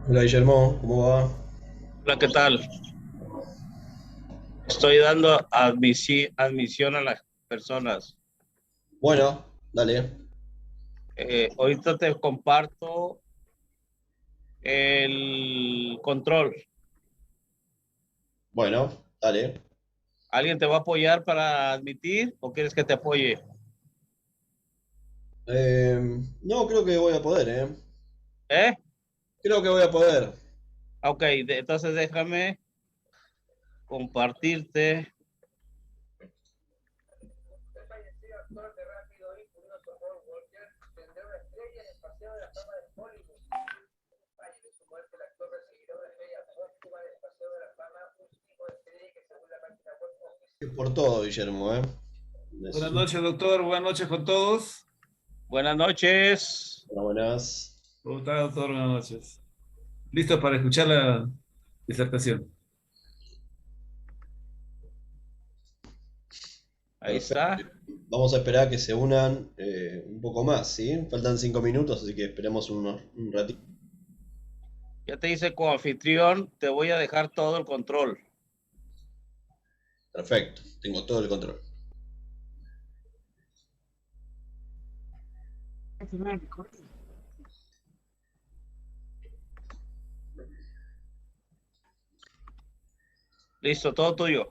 Hola Guillermo, ¿cómo va? Hola, ¿qué tal? Estoy dando admisión a las personas. Bueno, dale. Ahorita te comparto el control. Bueno, dale. ¿Alguien te va a apoyar para admitir o quieres que te apoye? No, creo que voy a poder, ¿eh? ¿Eh? Creo que voy a poder. Ok, entonces déjame compartirte. Por todo, Guillermo, ¿eh? Buenas noches, doctor. Buenas noches con todos. Buenas noches. Buenas. ¿Cómo está, doctor? Buenas noches. ¿Listos para escuchar la disertación? Ahí Perfecto. está. Vamos a esperar a que se unan un poco más, ¿sí? Faltan 5 minutos, así que esperemos un ratito. Ya te hice coanfitrión, te voy a dejar todo el control. Perfecto, tengo todo el control. Listo, todo tuyo.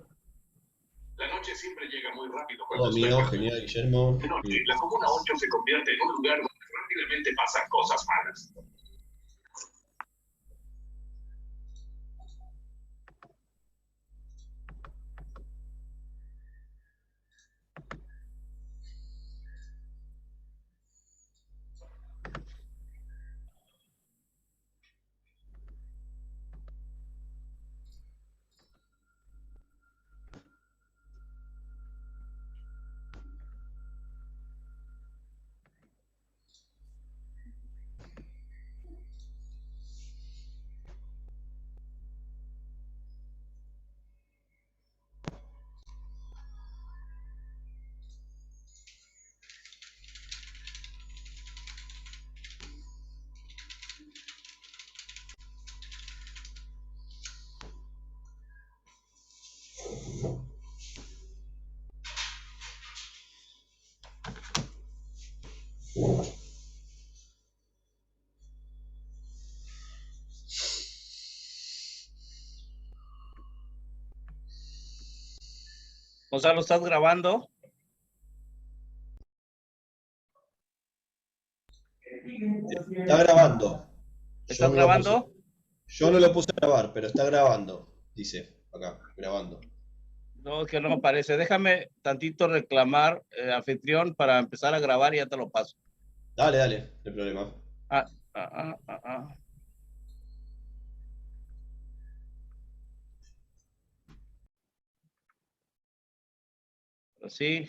La noche siempre llega muy rápido cuando Todo estoy mío, con genial, amigos. Guillermo. De noche, la Comuna 8 se convierte en un lugar donde rápidamente pasan cosas malas. Gonzalo, ¿estás grabando? Está grabando. Yo ¿Estás no lo puse. grabando? Yo no lo puse a grabar, pero está grabando. Dice acá, grabando. No, que no aparece. Déjame tantito reclamar anfitrión para empezar a grabar y ya te lo paso. Dale, dale, no hay problema. Ah, ah, ah, ah, ah. Sí,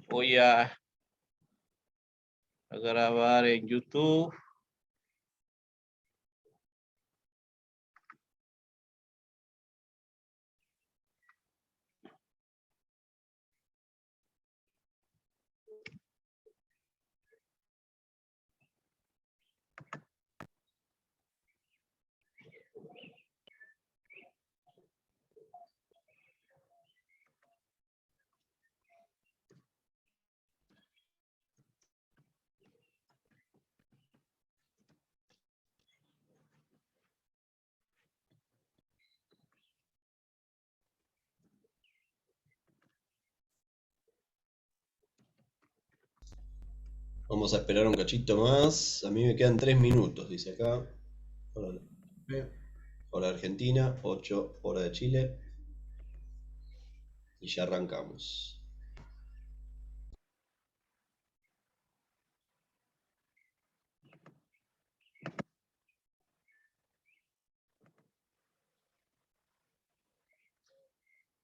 voy a grabar en YouTube. Vamos a esperar un cachito más. A mí me quedan 3 minutos, dice acá. Hola, hora de Argentina, 8 hora de Chile. Y ya arrancamos.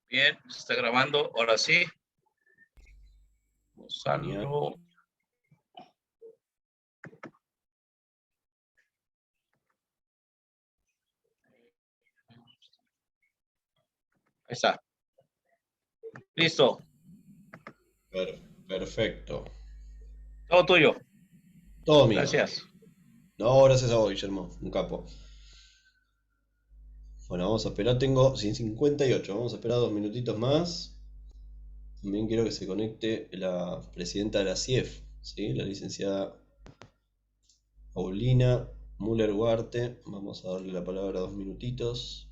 Bien, se está grabando. Ahora sí. Gonzalo. Ahí está. Listo. Perfecto. Todo tuyo. Todo mío. Gracias. No, gracias a vos, Guillermo, un capo. Bueno, vamos a esperar, tengo 58, vamos a esperar 2 minutitos más. También quiero que se conecte la presidenta de la CIEF, ¿sí? La licenciada Paulina Müller Huarte. Vamos a darle la palabra 2 minutitos.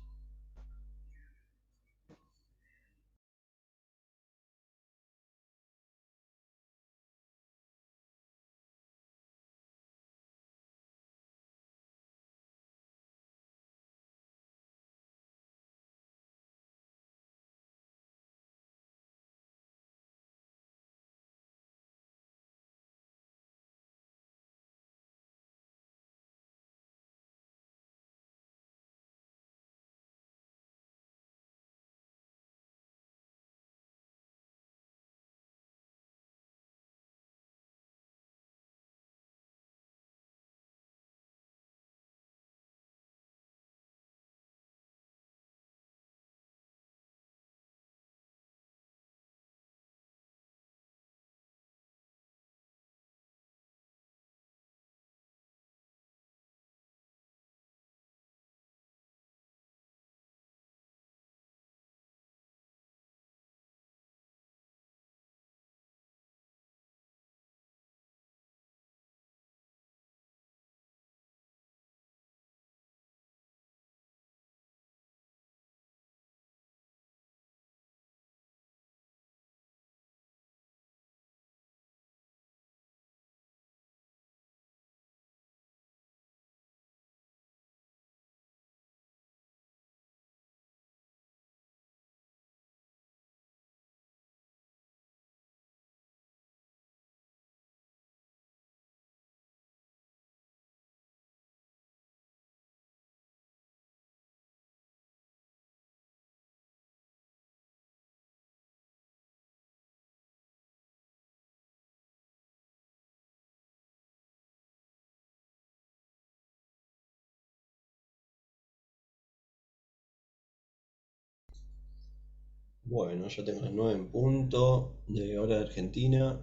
Bueno, ya tengo las 9 en punto de hora de Argentina,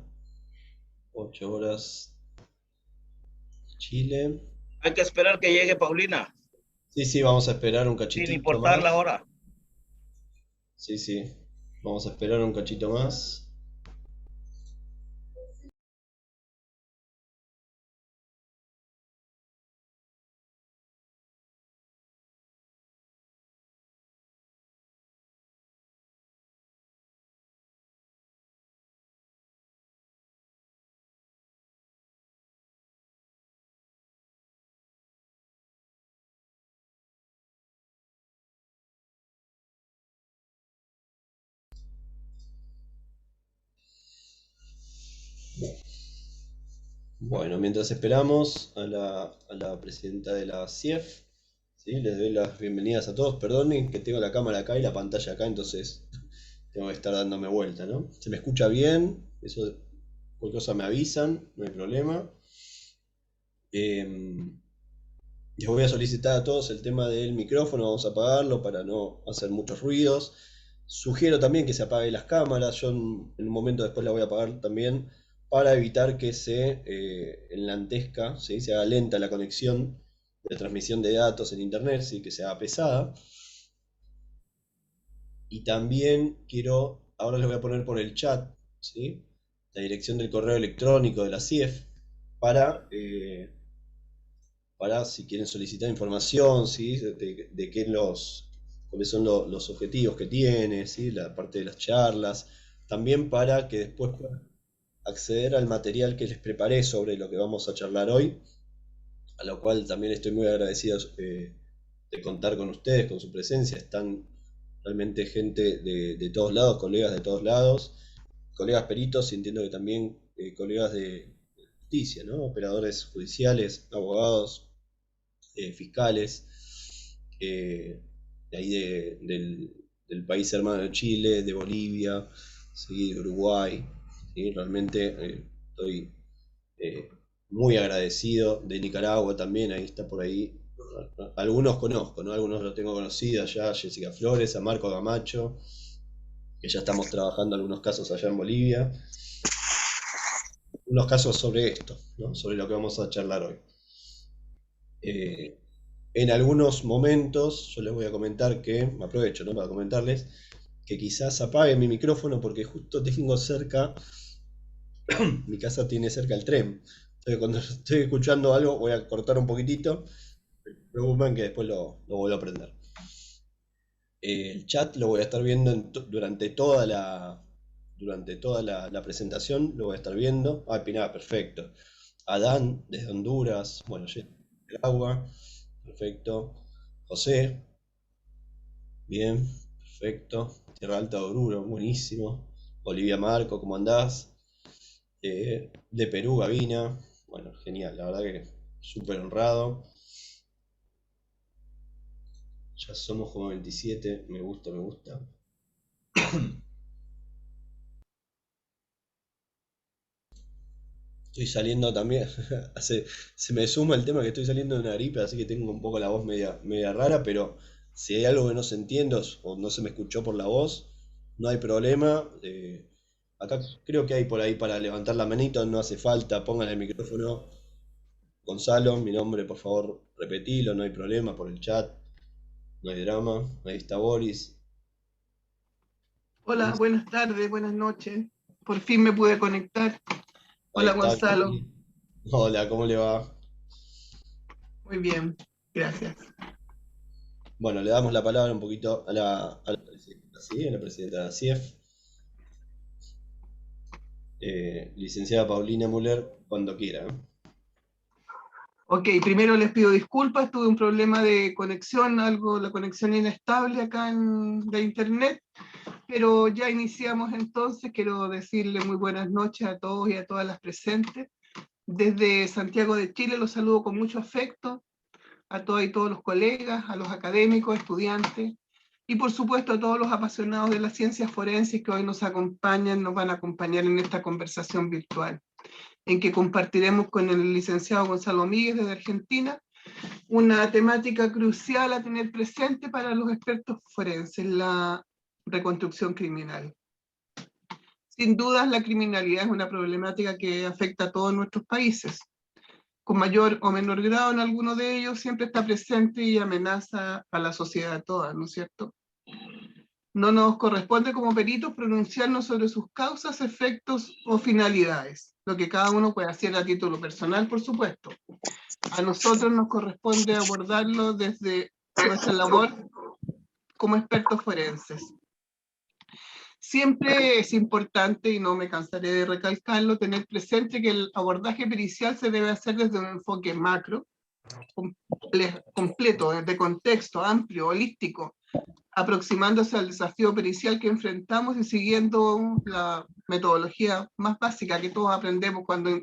8 horas de Chile. Hay que esperar que llegue Paulina, Sí, vamos a esperar un sin cachitito importar más. la hora. Sí, vamos a esperar un cachito más. Bueno, mientras esperamos a la presidenta de la CIEF, ¿sí? Les doy las bienvenidas a todos. Perdonen que tengo la cámara acá y la pantalla acá, entonces tengo que estar dándome vuelta, ¿no? ¿Se me escucha bien? Eso, cualquier cosa me avisan, no hay problema. Les voy a solicitar a todos el tema del micrófono, vamos a apagarlo para no hacer muchos ruidos. Sugiero también que se apaguen las cámaras, yo en un momento después la voy a apagar también para evitar que se enlantezca, ¿sí? Se haga lenta la conexión de transmisión de datos en internet, ¿sí? Que se haga pesada. Y también quiero, ahora les voy a poner por el chat, ¿sí? La dirección del correo electrónico de la CIEF para si quieren solicitar información, ¿sí? De qué cuáles son los objetivos que tiene, ¿sí? La parte de las charlas, también para que después puedan acceder al material que les preparé sobre lo que vamos a charlar hoy, a lo cual también estoy muy agradecido de contar con ustedes, con su presencia. Están realmente gente de todos lados, colegas de todos lados, colegas peritos, y entiendo que también colegas de justicia, ¿no? Operadores judiciales, abogados, fiscales, de ahí del país hermano de Chile, de Bolivia, ¿sí? De Uruguay, ¿sí? Realmente estoy muy agradecido, de Nicaragua también, ahí está por ahí. Algunos conozco, ¿no? Algunos los tengo conocidos ya, Jessica Flores, a Marco Gamacho, que ya estamos trabajando algunos casos allá en Bolivia. Unos casos sobre esto, ¿no? Sobre lo que vamos a charlar hoy. En algunos momentos, yo les voy a comentar que, me aprovecho, ¿no? Para comentarles que quizás apague mi micrófono porque justo tengo cerca, mi casa tiene cerca el tren. Entonces cuando estoy escuchando algo voy a cortar un poquitito, no se preocupen que después lo vuelvo a prender. El chat lo voy a estar viendo durante toda la presentación, lo voy a estar viendo. Ah, Pinar, perfecto. Adán, desde Honduras, bueno, agua, perfecto. José, bien, perfecto. Tierra Alta de Oruro, buenísimo. Olivia Marco, ¿cómo andás? De Perú, Gavina, bueno, genial, la verdad que súper honrado. Ya somos como 27, me gusta, me gusta. Estoy saliendo también, se me suma el tema que estoy saliendo de una gripe, así que tengo un poco la voz media rara, pero si hay algo que no se entiende o no se me escuchó por la voz, no hay problema. Acá creo que hay por ahí para levantar la manito, no hace falta, pongan el micrófono. Gonzalo, mi nombre, por favor, repetilo, no hay problema por el chat, no hay drama. Ahí está Boris. Hola, buenas tardes, buenas noches. Por fin me pude conectar. Ahí Hola, está. Gonzalo. Hola, ¿cómo le va? Muy bien, gracias. Bueno, le damos la palabra un poquito a la presidenta, ¿sí? A la presidenta de la CIEF. Licenciada Paulina Müller, cuando quiera. Ok, primero les pido disculpas, tuve un problema de conexión, la conexión inestable acá de internet, pero ya iniciamos entonces. Quiero decirle muy buenas noches a todos y a todas las presentes. Desde Santiago de Chile los saludo con mucho afecto, a todas y todos los colegas, a los académicos, estudiantes, y por supuesto a todos los apasionados de las ciencias forenses que hoy nos acompañan, nos van a acompañar en esta conversación virtual, en que compartiremos con el licenciado Gonzalo Míguez desde Argentina una temática crucial a tener presente para los expertos forenses, la reconstrucción criminal. Sin dudas, la criminalidad es una problemática que afecta a todos nuestros países. Con mayor o menor grado en alguno de ellos, siempre está presente y amenaza a la sociedad toda, ¿no es cierto? No nos corresponde como peritos pronunciarnos sobre sus causas, efectos o finalidades, lo que cada uno puede hacer a título personal, por supuesto. A nosotros nos corresponde abordarlo desde nuestra labor como expertos forenses. Siempre es importante, y no me cansaré de recalcarlo, tener presente que el abordaje pericial se debe hacer desde un enfoque macro, completo, de contexto, amplio, holístico, aproximándose al desafío pericial que enfrentamos y siguiendo la metodología más básica que todos aprendemos cuando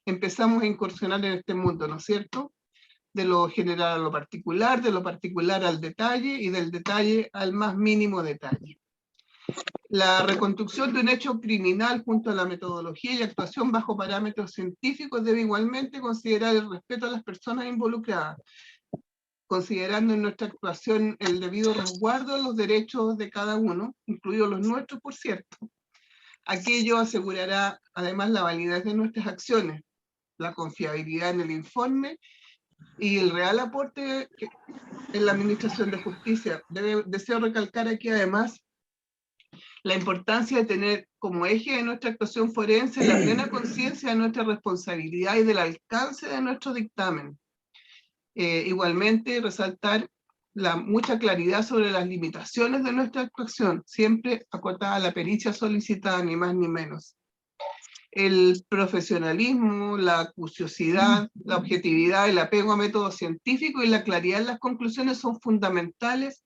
empezamos a incursionar en este mundo, ¿no es cierto? De lo general a lo particular, de lo particular al detalle y del detalle al más mínimo detalle. La reconstrucción de un hecho criminal junto a la metodología y actuación bajo parámetros científicos debe igualmente considerar el respeto a las personas involucradas, considerando en nuestra actuación el debido resguardo de los derechos de cada uno, incluidos los nuestros, por cierto. Aquello asegurará además la validez de nuestras acciones, la confiabilidad en el informe y el real aporte en la administración de justicia. Deseo recalcar aquí además la importancia de tener como eje de nuestra actuación forense la plena conciencia de nuestra responsabilidad y del alcance de nuestro dictamen. Igualmente resaltar la mucha claridad sobre las limitaciones de nuestra actuación, siempre acotada a la pericia solicitada, ni más ni menos. El profesionalismo, la acuciosidad, la objetividad, el apego a métodos científicos y la claridad en las conclusiones son fundamentales,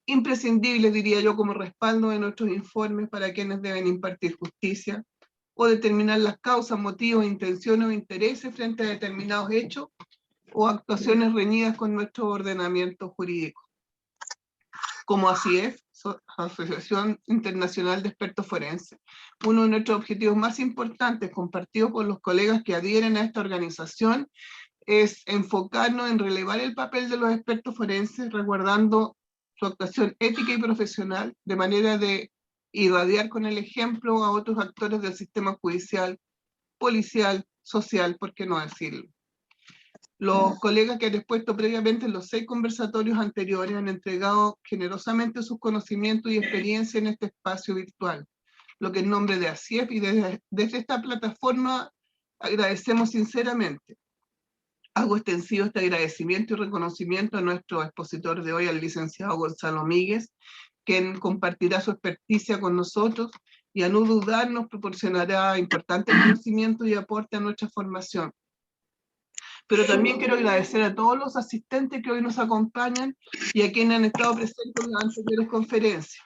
imprescindibles, diría yo, como respaldo de nuestros informes para quienes deben impartir justicia o determinar las causas, motivos, intenciones o intereses frente a determinados hechos o actuaciones reñidas con nuestro ordenamiento jurídico. Como así es, Asociación Internacional de Expertos Forenses. Uno de nuestros objetivos más importantes, compartidos por los colegas que adhieren a esta organización, es enfocarnos en relevar el papel de los expertos forenses, resguardando su actuación ética y profesional, de manera de irradiar con el ejemplo a otros actores del sistema judicial, policial, social, ¿por qué no decirlo? Los colegas que han expuesto previamente en los 6 conversatorios anteriores han entregado generosamente sus conocimientos y experiencia en este espacio virtual, lo que en nombre de ASIEF y desde esta plataforma agradecemos sinceramente. Hago extensivo este agradecimiento y reconocimiento a nuestro expositor de hoy, al licenciado Gonzalo Míguez, quien compartirá su experticia con nosotros y a no dudar nos proporcionará importantes conocimientos y aporte a nuestra formación. Pero también quiero agradecer a todos los asistentes que hoy nos acompañan y a quienes han estado presentes en las anteriores conferencias.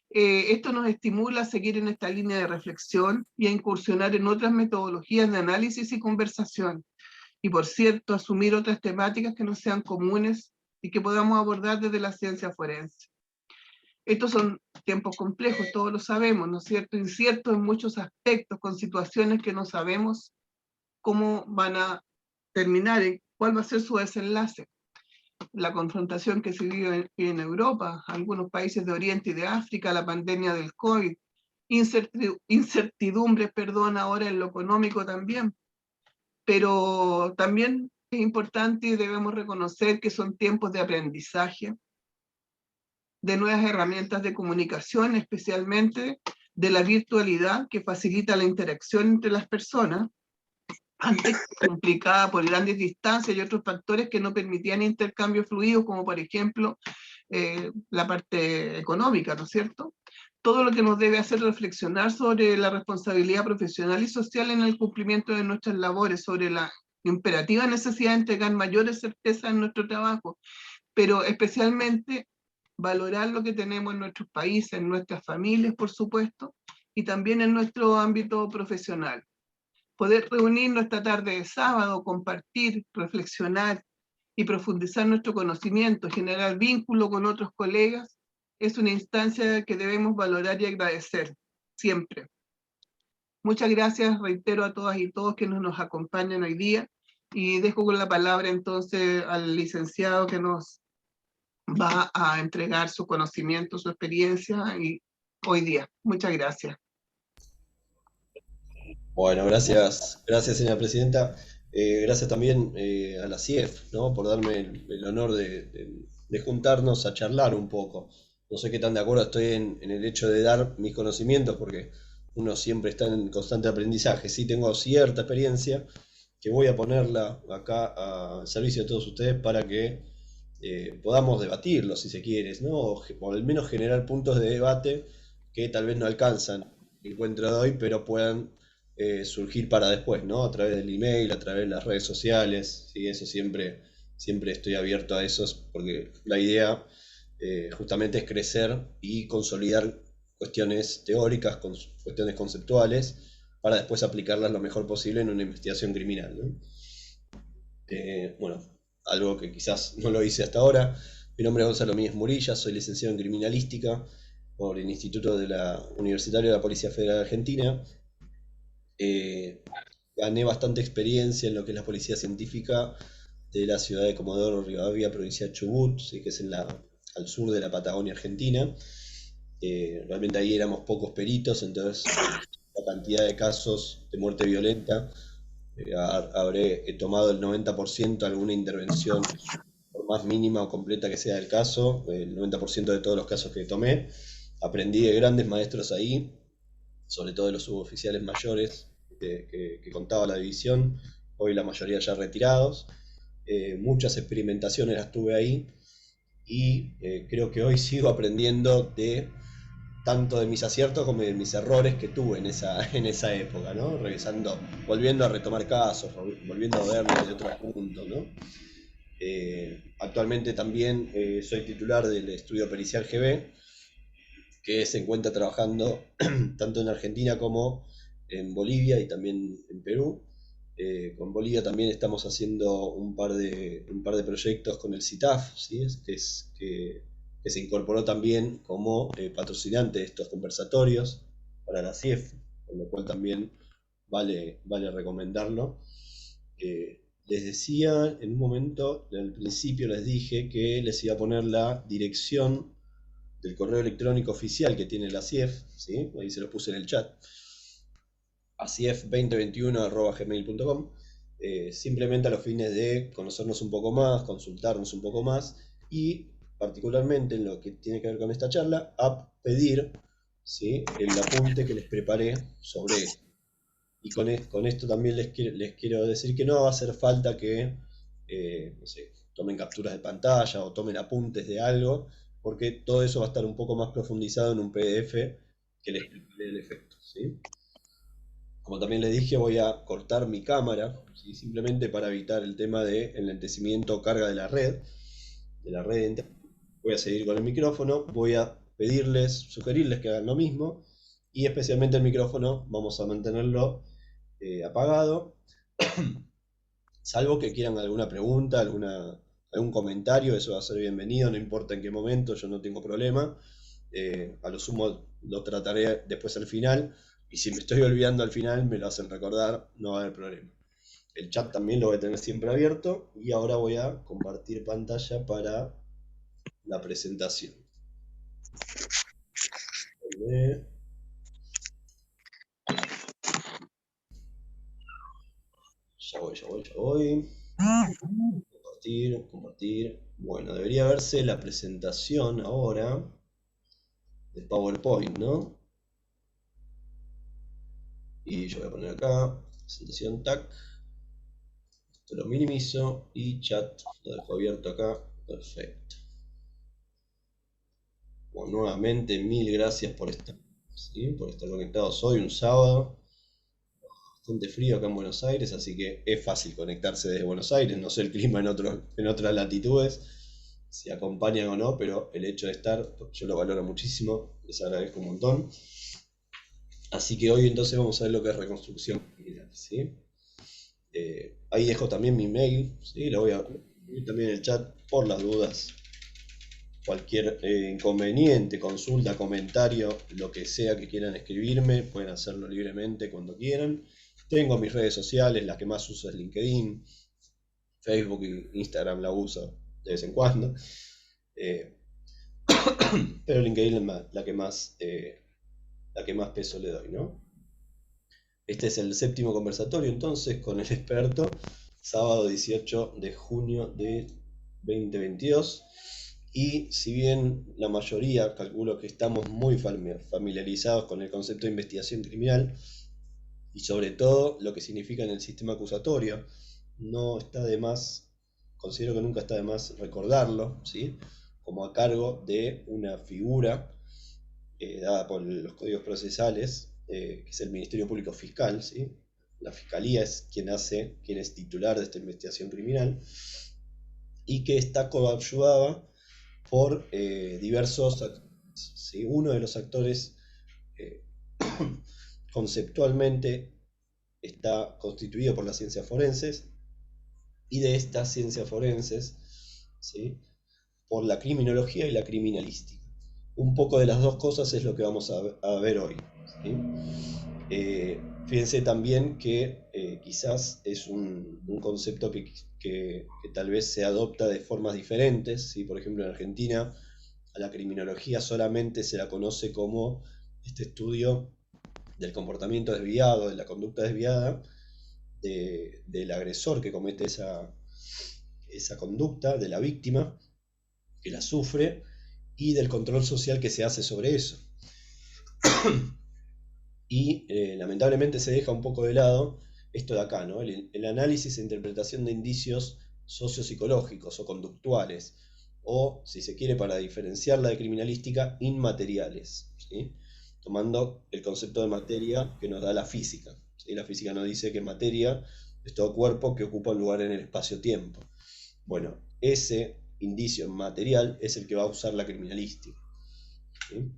Esto nos estimula a seguir en esta línea de reflexión y a incursionar en otras metodologías de análisis y conversación. Y por cierto, asumir otras temáticas que no sean comunes y que podamos abordar desde la ciencia forense. Estos son tiempos complejos, todos lo sabemos, ¿no es cierto? Inciertos en muchos aspectos, con situaciones que no sabemos cómo van a terminar, cuál va a ser su desenlace. La confrontación que se vive en Europa, algunos países de Oriente y de África, la pandemia del COVID, incertidumbre, ahora en lo económico también. Pero también es importante y debemos reconocer que son tiempos de aprendizaje, de nuevas herramientas de comunicación, especialmente de la virtualidad que facilita la interacción entre las personas, antes complicada por grandes distancias y otros factores que no permitían intercambios fluidos, como por ejemplo la parte económica, ¿no es cierto? Todo lo que nos debe hacer reflexionar sobre la responsabilidad profesional y social en el cumplimiento de nuestras labores, sobre la imperativa necesidad de entregar mayores certezas en nuestro trabajo, pero especialmente valorar lo que tenemos en nuestros países, en nuestras familias, por supuesto, y también en nuestro ámbito profesional. Poder reunirnos esta tarde de sábado, compartir, reflexionar y profundizar nuestro conocimiento, generar vínculo con otros colegas, es una instancia que debemos valorar y agradecer, siempre. Muchas gracias, reitero a todas y todos que nos acompañan hoy día, y dejo con la palabra entonces al licenciado que nos va a entregar su conocimiento, su experiencia y hoy día. Muchas gracias. Bueno, gracias señora presidenta. Gracias también a la CIEF, ¿no? Por darme el honor de juntarnos a charlar un poco. No sé qué tan de acuerdo estoy en el hecho de dar mis conocimientos, porque uno siempre está en constante aprendizaje. Sí tengo cierta experiencia que voy a ponerla acá al servicio de todos ustedes para que podamos debatirlo, si se quiere, ¿no? O al menos generar puntos de debate que tal vez no alcanzan el encuentro de hoy, pero puedan surgir para después, ¿no? A través del email, a través de las redes sociales, ¿sí? Eso siempre estoy abierto a eso, porque la idea justamente es crecer y consolidar cuestiones teóricas, cuestiones conceptuales, para después aplicarlas lo mejor posible en una investigación criminal, ¿no? Bueno, algo que quizás no lo hice hasta ahora. Mi nombre es Gonzalo Míguez Murilla, soy licenciado en Criminalística por el Instituto Universitario de la Policía Federal Argentina. Gané bastante experiencia en lo que es la policía científica de la ciudad de Comodoro Rivadavia, provincia de Chubut, ¿sí? Que es al sur de la Patagonia Argentina. Realmente ahí éramos pocos peritos, entonces la cantidad de casos de muerte violenta, habré tomado el 90% alguna intervención, por más mínima o completa que sea el caso, el 90% de todos los casos que tomé. Aprendí de grandes maestros ahí, sobre todo de los suboficiales mayores que contaba la división, hoy la mayoría ya retirados. Muchas experimentaciones las tuve ahí y creo que hoy sigo aprendiendo tanto de mis aciertos como de mis errores que tuve en esa época, ¿no? Volviendo a retomar casos, volviendo a verlos desde otros puntos, ¿no? Actualmente también soy titular del estudio pericial GB, que se encuentra trabajando tanto en Argentina como en Bolivia y también en Perú. Con Bolivia también estamos haciendo un par de proyectos con el CITAF, ¿sí? que que se incorporó también como patrocinante de estos conversatorios para la CIEF, con lo cual también vale recomendarlo. Les decía en un momento, al principio les dije que les iba a poner la dirección del correo electrónico oficial que tiene la CIEF, ¿sí? Ahí se lo puse en el chat, acief2021@gmail.com, simplemente a los fines de conocernos un poco más, consultarnos un poco más y particularmente en lo que tiene que ver con esta charla, a pedir, ¿sí?, el apunte que les preparé sobre esto. Y con esto también les quiero decir que no va a hacer falta que no sé, tomen capturas de pantalla o tomen apuntes de algo, porque todo eso va a estar un poco más profundizado en un PDF que les explicaré el efecto, ¿sí? Como también les dije, voy a cortar mi cámara, ¿sí?, simplemente para evitar el tema de enlentecimiento o carga de la red. Voy a seguir con el micrófono, voy a sugerirles que hagan lo mismo, y especialmente el micrófono vamos a mantenerlo apagado, salvo que quieran alguna pregunta, algún comentario, eso va a ser bienvenido, no importa en qué momento, yo no tengo problema. A lo sumo lo trataré después al final, y si me estoy olvidando al final me lo hacen recordar, no va a haber problema. El chat también lo voy a tener siempre abierto, y ahora voy a compartir pantalla para la presentación. Ya voy. Compartir. Bueno, debería verse la presentación ahora de PowerPoint, ¿no? Y yo voy a poner acá, presentación, tac. Esto lo minimizo y chat lo dejo abierto acá. Perfecto. Bueno, nuevamente mil gracias por estar conectados hoy, un sábado. Bastante frío acá en Buenos Aires, así que es fácil conectarse desde Buenos Aires. No sé el clima en otras latitudes, si acompañan o no, pero el hecho de estar, yo lo valoro muchísimo, les agradezco un montón. Así que hoy entonces vamos a ver lo que es reconstrucción criminal, ¿sí? Ahí dejo también mi mail, ¿sí? Lo voy a poner también en el chat por las dudas. Cualquier inconveniente, consulta, comentario, lo que sea que quieran escribirme, pueden hacerlo libremente cuando quieran. Tengo mis redes sociales, las que más uso es LinkedIn, Facebook e Instagram la uso de vez en cuando. Pero LinkedIn es la que más peso le doy, ¿no? Este es el 7º conversatorio entonces con el experto, sábado 18 de junio de 2022. Y si bien la mayoría, calculo que estamos muy familiarizados con el concepto de investigación criminal, y sobre todo lo que significa en el sistema acusatorio, no está de más, considero que nunca está de más recordarlo, ¿sí?, como a cargo de una figura dada por los códigos procesales, que es el Ministerio Público Fiscal, ¿sí? La Fiscalía es quien es titular de esta investigación criminal, y que está coadyuvada por diversos actores, ¿sí? Uno de los actores conceptualmente está constituido por las ciencias forenses, y de estas ciencias forenses, ¿sí?, por la criminología y la criminalística. Un poco de las dos cosas es lo que vamos a ver hoy, ¿sí? Fíjense también que quizás es un concepto que tal vez se adopta de formas diferentes, ¿sí? Por ejemplo, en Argentina a la criminología solamente se la conoce como este estudio del comportamiento desviado, de la conducta desviada del agresor que comete esa conducta, de la víctima que la sufre, y del control social que se hace sobre eso. Y lamentablemente se deja un poco de lado esto de acá, ¿no? El análisis e interpretación de indicios sociopsicológicos o conductuales, o, si se quiere, para diferenciarla de criminalística, inmateriales, ¿sí?, tomando el concepto de materia que nos da la física, ¿sí? La física nos dice que materia es todo cuerpo que ocupa un lugar en el espacio-tiempo. Bueno, ese indicio material es el que va a usar la criminalística, ¿sí?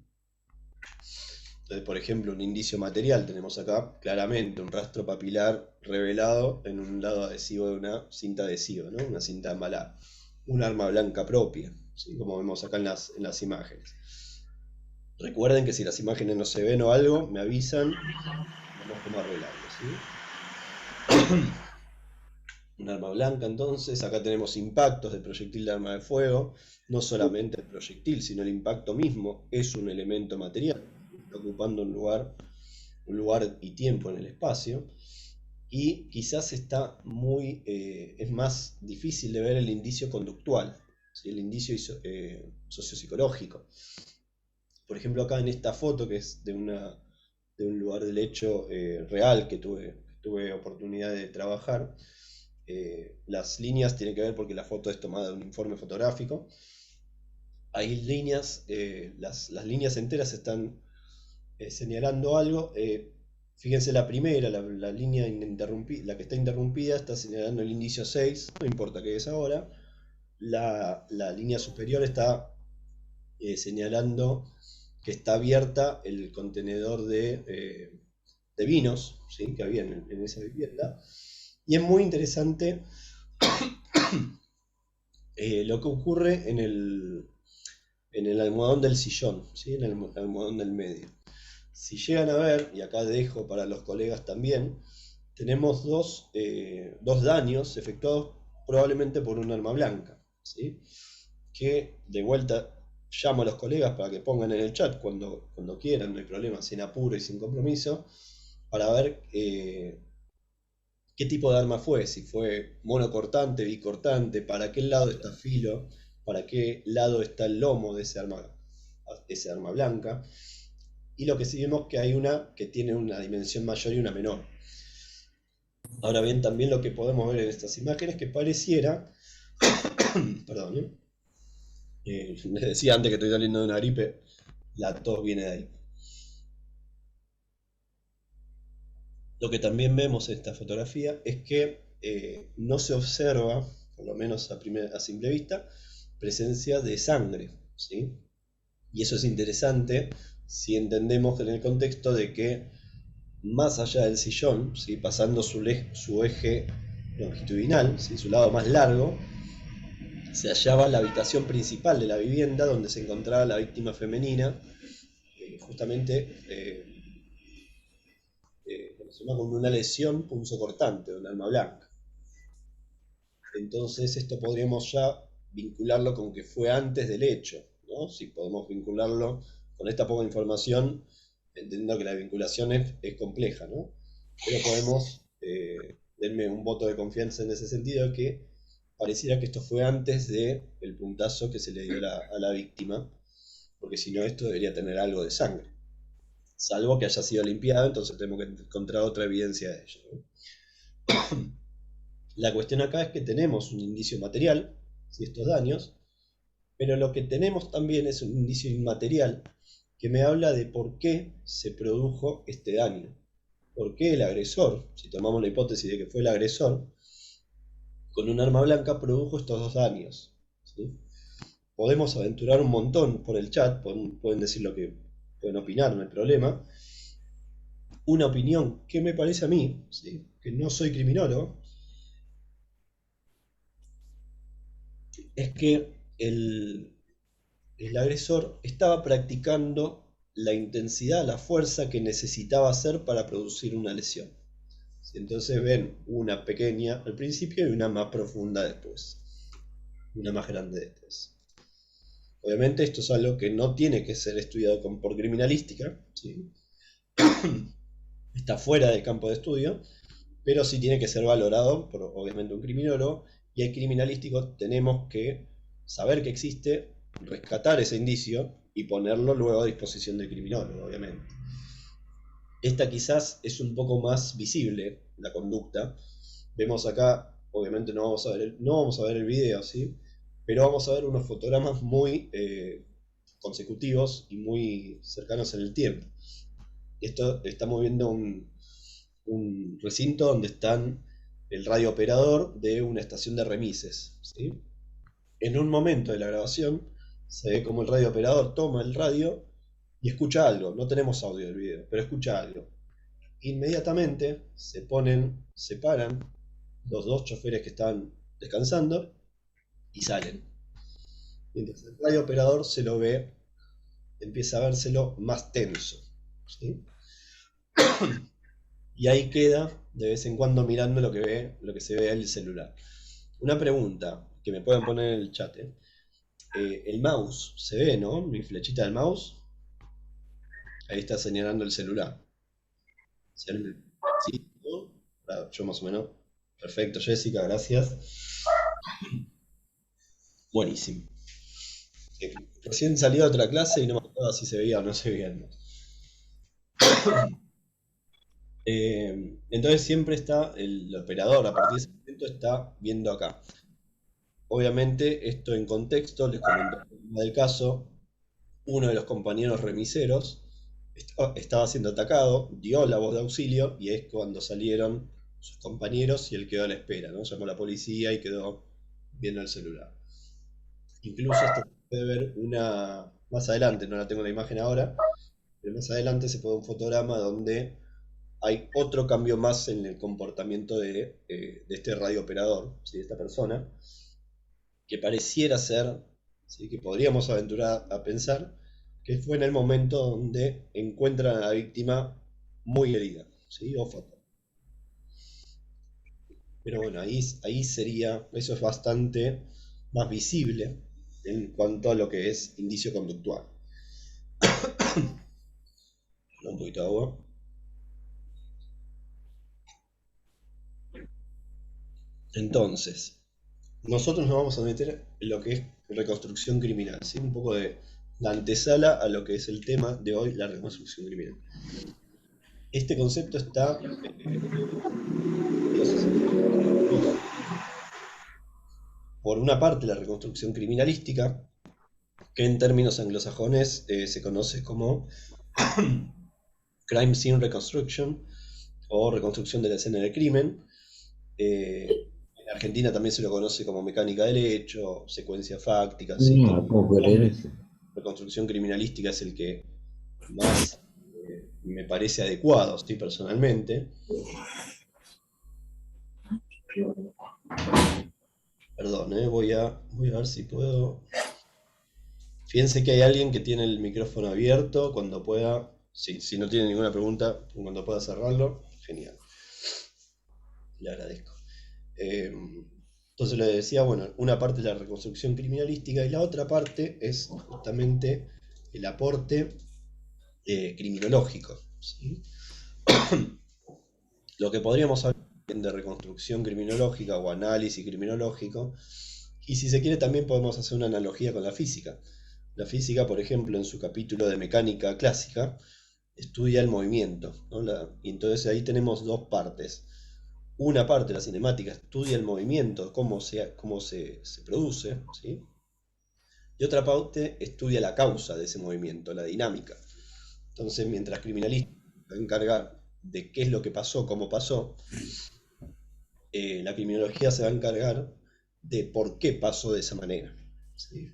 Entonces, por ejemplo, un indicio material, tenemos acá claramente un rastro papilar revelado en un lado adhesivo de una cinta adhesiva, ¿no?, una cinta embalada, un arma blanca propia, ¿sí? Como vemos acá en las imágenes. Recuerden que si las imágenes no se ven o algo, me avisan, vamos cómo arreglarlo, ¿sí? Un arma blanca, entonces, acá tenemos impactos del proyectil de arma de fuego, no solamente el proyectil, sino el impacto mismo es un elemento material, ocupando un lugar y tiempo en el espacio, y quizás está es más difícil de ver el indicio conductual, ¿sí? El indicio sociopsicológico. Por ejemplo, acá en esta foto, que es de un lugar del hecho real que tuve oportunidad de trabajar, las líneas tienen que ver porque la foto es tomada de un informe fotográfico. Hay líneas, las líneas enteras están señalando algo. Fíjense la primera, la línea la que está interrumpida está señalando el indicio 6, no importa qué es ahora. La línea superior está señalando que está abierta el contenedor de vinos, ¿sí? Que había en esa vivienda. Y es muy interesante lo que ocurre en el almohadón del sillón, ¿sí? En el almohadón del medio. Si llegan a ver, y acá dejo para los colegas también, tenemos dos daños efectuados probablemente por un arma blanca, ¿sí? Que de vuelta llamo a los colegas para que pongan en el chat cuando quieran, no hay problema, sin apuro y sin compromiso, para ver qué tipo de arma fue, si fue monocortante, bicortante, para qué lado está filo, para qué lado está el lomo de ese arma blanca. Y lo que sí vemos que hay una que tiene una dimensión mayor y una menor. Ahora bien, también lo que podemos ver en estas imágenes que pareciera, perdón, les decía antes que estoy saliendo de una gripe, la tos viene de ahí. Lo que también vemos en esta fotografía es que no se observa, por lo menos a simple vista, presencia de sangre, ¿sí? Y eso es interesante si entendemos en el contexto de que más allá del sillón, ¿sí? Pasando su eje longitudinal, ¿sí? Su lado más largo, se hallaba la habitación principal de la vivienda donde se encontraba la víctima femenina, justamente con una lesión punzocortante de un arma blanca. Entonces esto podríamos ya vincularlo con que fue antes del hecho, ¿no? Si podemos vincularlo con esta poca información, entendiendo que la vinculación es compleja, ¿no? Pero podemos, denme un voto de confianza en ese sentido, que pareciera que esto fue antes del puntazo que se le dio a la víctima, porque si no esto debería tener algo de sangre. Salvo que haya sido limpiado, entonces tenemos que encontrar otra evidencia de ello, ¿no? La cuestión acá es que tenemos un indicio material, ¿sí? Estos daños, pero lo que tenemos también es un indicio inmaterial que me habla de por qué se produjo este daño. ¿Por qué el agresor, si tomamos la hipótesis de que fue el agresor, con un arma blanca produjo estos dos daños, ¿sí? Podemos aventurar un montón por el chat, pueden decir lo que pueden opinar, no hay problema. Una opinión que me parece a mí, ¿sí? Que no soy criminólogo, es que el agresor estaba practicando la intensidad, la fuerza que necesitaba hacer para producir una lesión. Entonces ven una pequeña al principio y una más profunda después, una más grande después. Obviamente esto es algo que no tiene que ser estudiado por criminalística, ¿sí? Está fuera del campo de estudio, pero sí tiene que ser valorado por obviamente un criminólogo, y el criminalístico tenemos que saber que existe, rescatar ese indicio y ponerlo luego a disposición del criminólogo, obviamente. Esta quizás es un poco más visible, la conducta. Vemos acá, obviamente no vamos a ver el video, ¿sí? Pero vamos a ver unos fotogramas muy consecutivos y muy cercanos en el tiempo. Estamos viendo un recinto donde están el radiooperador de una estación de remises, ¿sí? En un momento de la grabación se ve como el radiooperador toma el radio y escucha algo. No tenemos audio del video, pero escucha algo. Inmediatamente se paran los dos choferes que estaban descansando y salen. Mientras el radiooperador se lo ve, empieza a vérselo más tenso, ¿sí? Y ahí queda de vez en cuando mirando lo que se ve en el celular. Una pregunta que me pueden poner en el chat. El mouse, ¿se ve, no? Mi flechita del mouse. Ahí está señalando el celular. ¿Sí? ¿No? Yo más o menos. Perfecto, Jessica, gracias. Buenísimo. Recién salió a otra clase y no me acuerdo si se veía o no se veía. Entonces siempre está el operador, a partir de ese momento está viendo acá. Obviamente, esto en contexto, les comento del caso, uno de los compañeros remiseros estaba siendo atacado, dio la voz de auxilio y es cuando salieron sus compañeros y él quedó a la espera, ¿no? Llamó a la policía y quedó viendo el celular. Incluso esto se puede ver más adelante, no la tengo en la imagen ahora, pero más adelante se puede ver un fotograma donde hay otro cambio más en el comportamiento de este radiooperador, ¿sí? De esta persona, que pareciera ser, ¿sí? Que podríamos aventurar a pensar que fue en el momento donde encuentran a la víctima muy herida, ¿sí? O fatal. Pero bueno, ahí sería, eso es bastante más visible en cuanto a lo que es indicio conductual. Un poquito de agua. Entonces, nosotros nos vamos a meter en lo que es reconstrucción criminal, ¿sí? Un poco de la antesala a lo que es el tema de hoy, la reconstrucción criminal. Este concepto está por una parte la reconstrucción criminalística, que en términos anglosajones se conoce como Crime Scene Reconstruction o reconstrucción de la escena del crimen. En Argentina también se lo conoce como mecánica del hecho, secuencia fáctica. ¿Sí? No puedo creer eso. Reconstrucción criminalística es el que más me parece adecuado, ¿sí? Personalmente. Perdón, voy a ver si puedo. Fíjense que hay alguien que tiene el micrófono abierto, cuando pueda, si no tiene ninguna pregunta, cuando pueda cerrarlo, genial. Le agradezco. Entonces le decía, bueno, una parte es la reconstrucción criminalística y la otra parte es justamente el aporte criminológico, ¿sí? Lo que podríamos hablar de reconstrucción criminológica o análisis criminológico, y si se quiere también podemos hacer una analogía con la física. La física, por ejemplo, en su capítulo de mecánica clásica, estudia el movimiento, ¿no? Y entonces ahí tenemos dos partes. Una parte, la cinemática, estudia el movimiento, cómo se produce, ¿sí? Y otra parte estudia la causa de ese movimiento, la dinámica. Entonces, mientras criminalista va a encargar de qué es lo que pasó, cómo pasó, la criminología se va a encargar de por qué pasó de esa manera, ¿sí?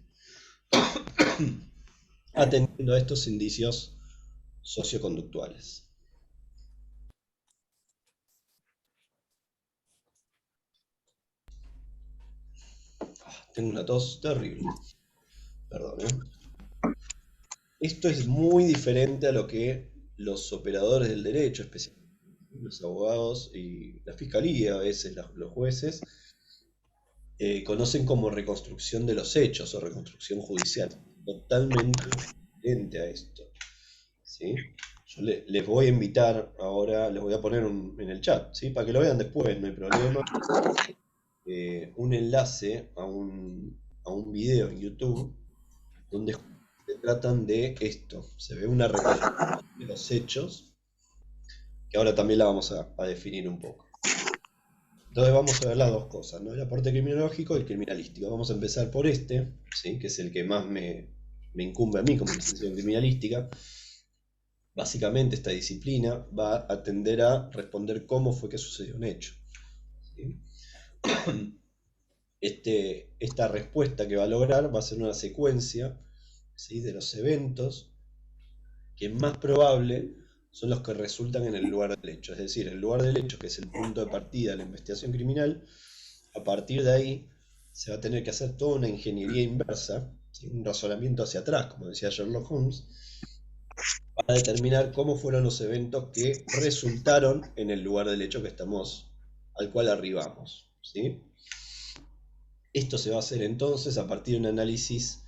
Atendiendo a estos indicios socioconductuales. Tengo una tos terrible. Perdón, Esto es muy diferente a lo que los operadores del derecho, especialmente los abogados y la fiscalía, a veces los jueces, conocen como reconstrucción de los hechos o reconstrucción judicial. Totalmente diferente a esto, ¿sí? Yo les voy a invitar ahora, les voy a poner en el chat, ¿sí? Para que lo vean después, no hay problema. Un enlace a un video en YouTube donde se tratan de esto. Se ve una reconstrucción de los hechos, que ahora también la vamos a definir un poco. Entonces vamos a ver las dos cosas, ¿no? El aporte criminológico y el criminalístico. Vamos a empezar por este, ¿sí? Que es el que más me incumbe a mí como licenciado en criminalística. Básicamente esta disciplina va a tender a responder cómo fue que sucedió un hecho, ¿sí? Esta respuesta que va a lograr va a ser una secuencia, ¿sí? De los eventos que más probable son los que resultan en el lugar del hecho. Es decir, el lugar del hecho, que es el punto de partida de la investigación criminal, a partir de ahí se va a tener que hacer toda una ingeniería inversa, ¿sí? Un razonamiento hacia atrás, como decía Sherlock Holmes, para determinar cómo fueron los eventos que resultaron en el lugar del hecho al cual arribamos, ¿sí? Esto se va a hacer entonces a partir de un análisis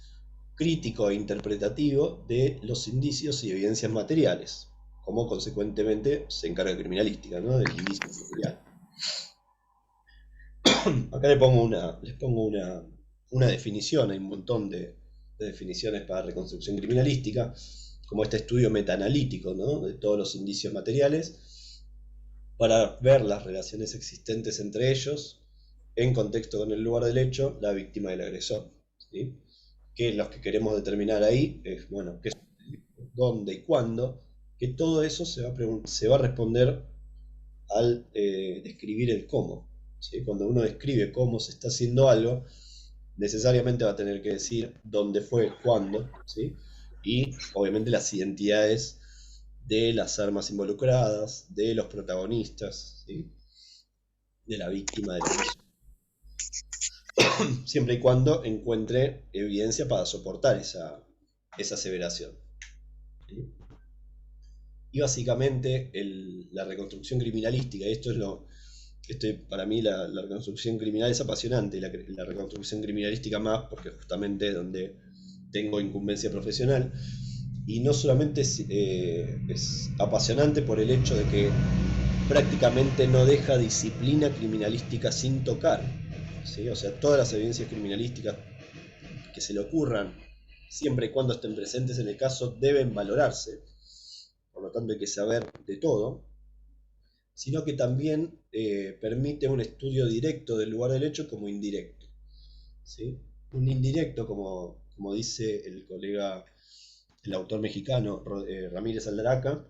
crítico e interpretativo de los indicios y evidencias materiales, como consecuentemente se encarga criminalística, ¿no? Del indicio material. Acá les pongo una definición, hay un montón de definiciones para reconstrucción criminalística, como este estudio metaanalítico, ¿no? De todos los indicios materiales, para ver las relaciones existentes entre ellos, en contexto con el lugar del hecho, la víctima y el agresor, ¿sí? Que los que queremos determinar ahí es, bueno, qué, dónde y cuándo, que todo eso se va a responder al describir el cómo, ¿sí? Cuando uno describe cómo se está haciendo algo, necesariamente va a tener que decir dónde fue, cuándo, ¿sí? Y obviamente las identidades de las armas involucradas, de los protagonistas, ¿sí? De la víctima del abuso. Siempre y cuando encuentre evidencia para soportar esa aseveración, ¿sí? Y básicamente la reconstrucción criminalística, y para mí la reconstrucción criminal es apasionante, la reconstrucción criminalística más, porque justamente es donde tengo incumbencia profesional, y no solamente es apasionante por el hecho de que prácticamente no deja disciplina criminalística sin tocar, ¿sí? O sea, todas las evidencias criminalísticas que se le ocurran, siempre y cuando estén presentes en el caso, deben valorarse, por lo tanto hay que saber de todo, sino que también permite un estudio directo del lugar del hecho como indirecto, ¿sí? Un indirecto, como dice el autor mexicano Ramírez Aldaraca,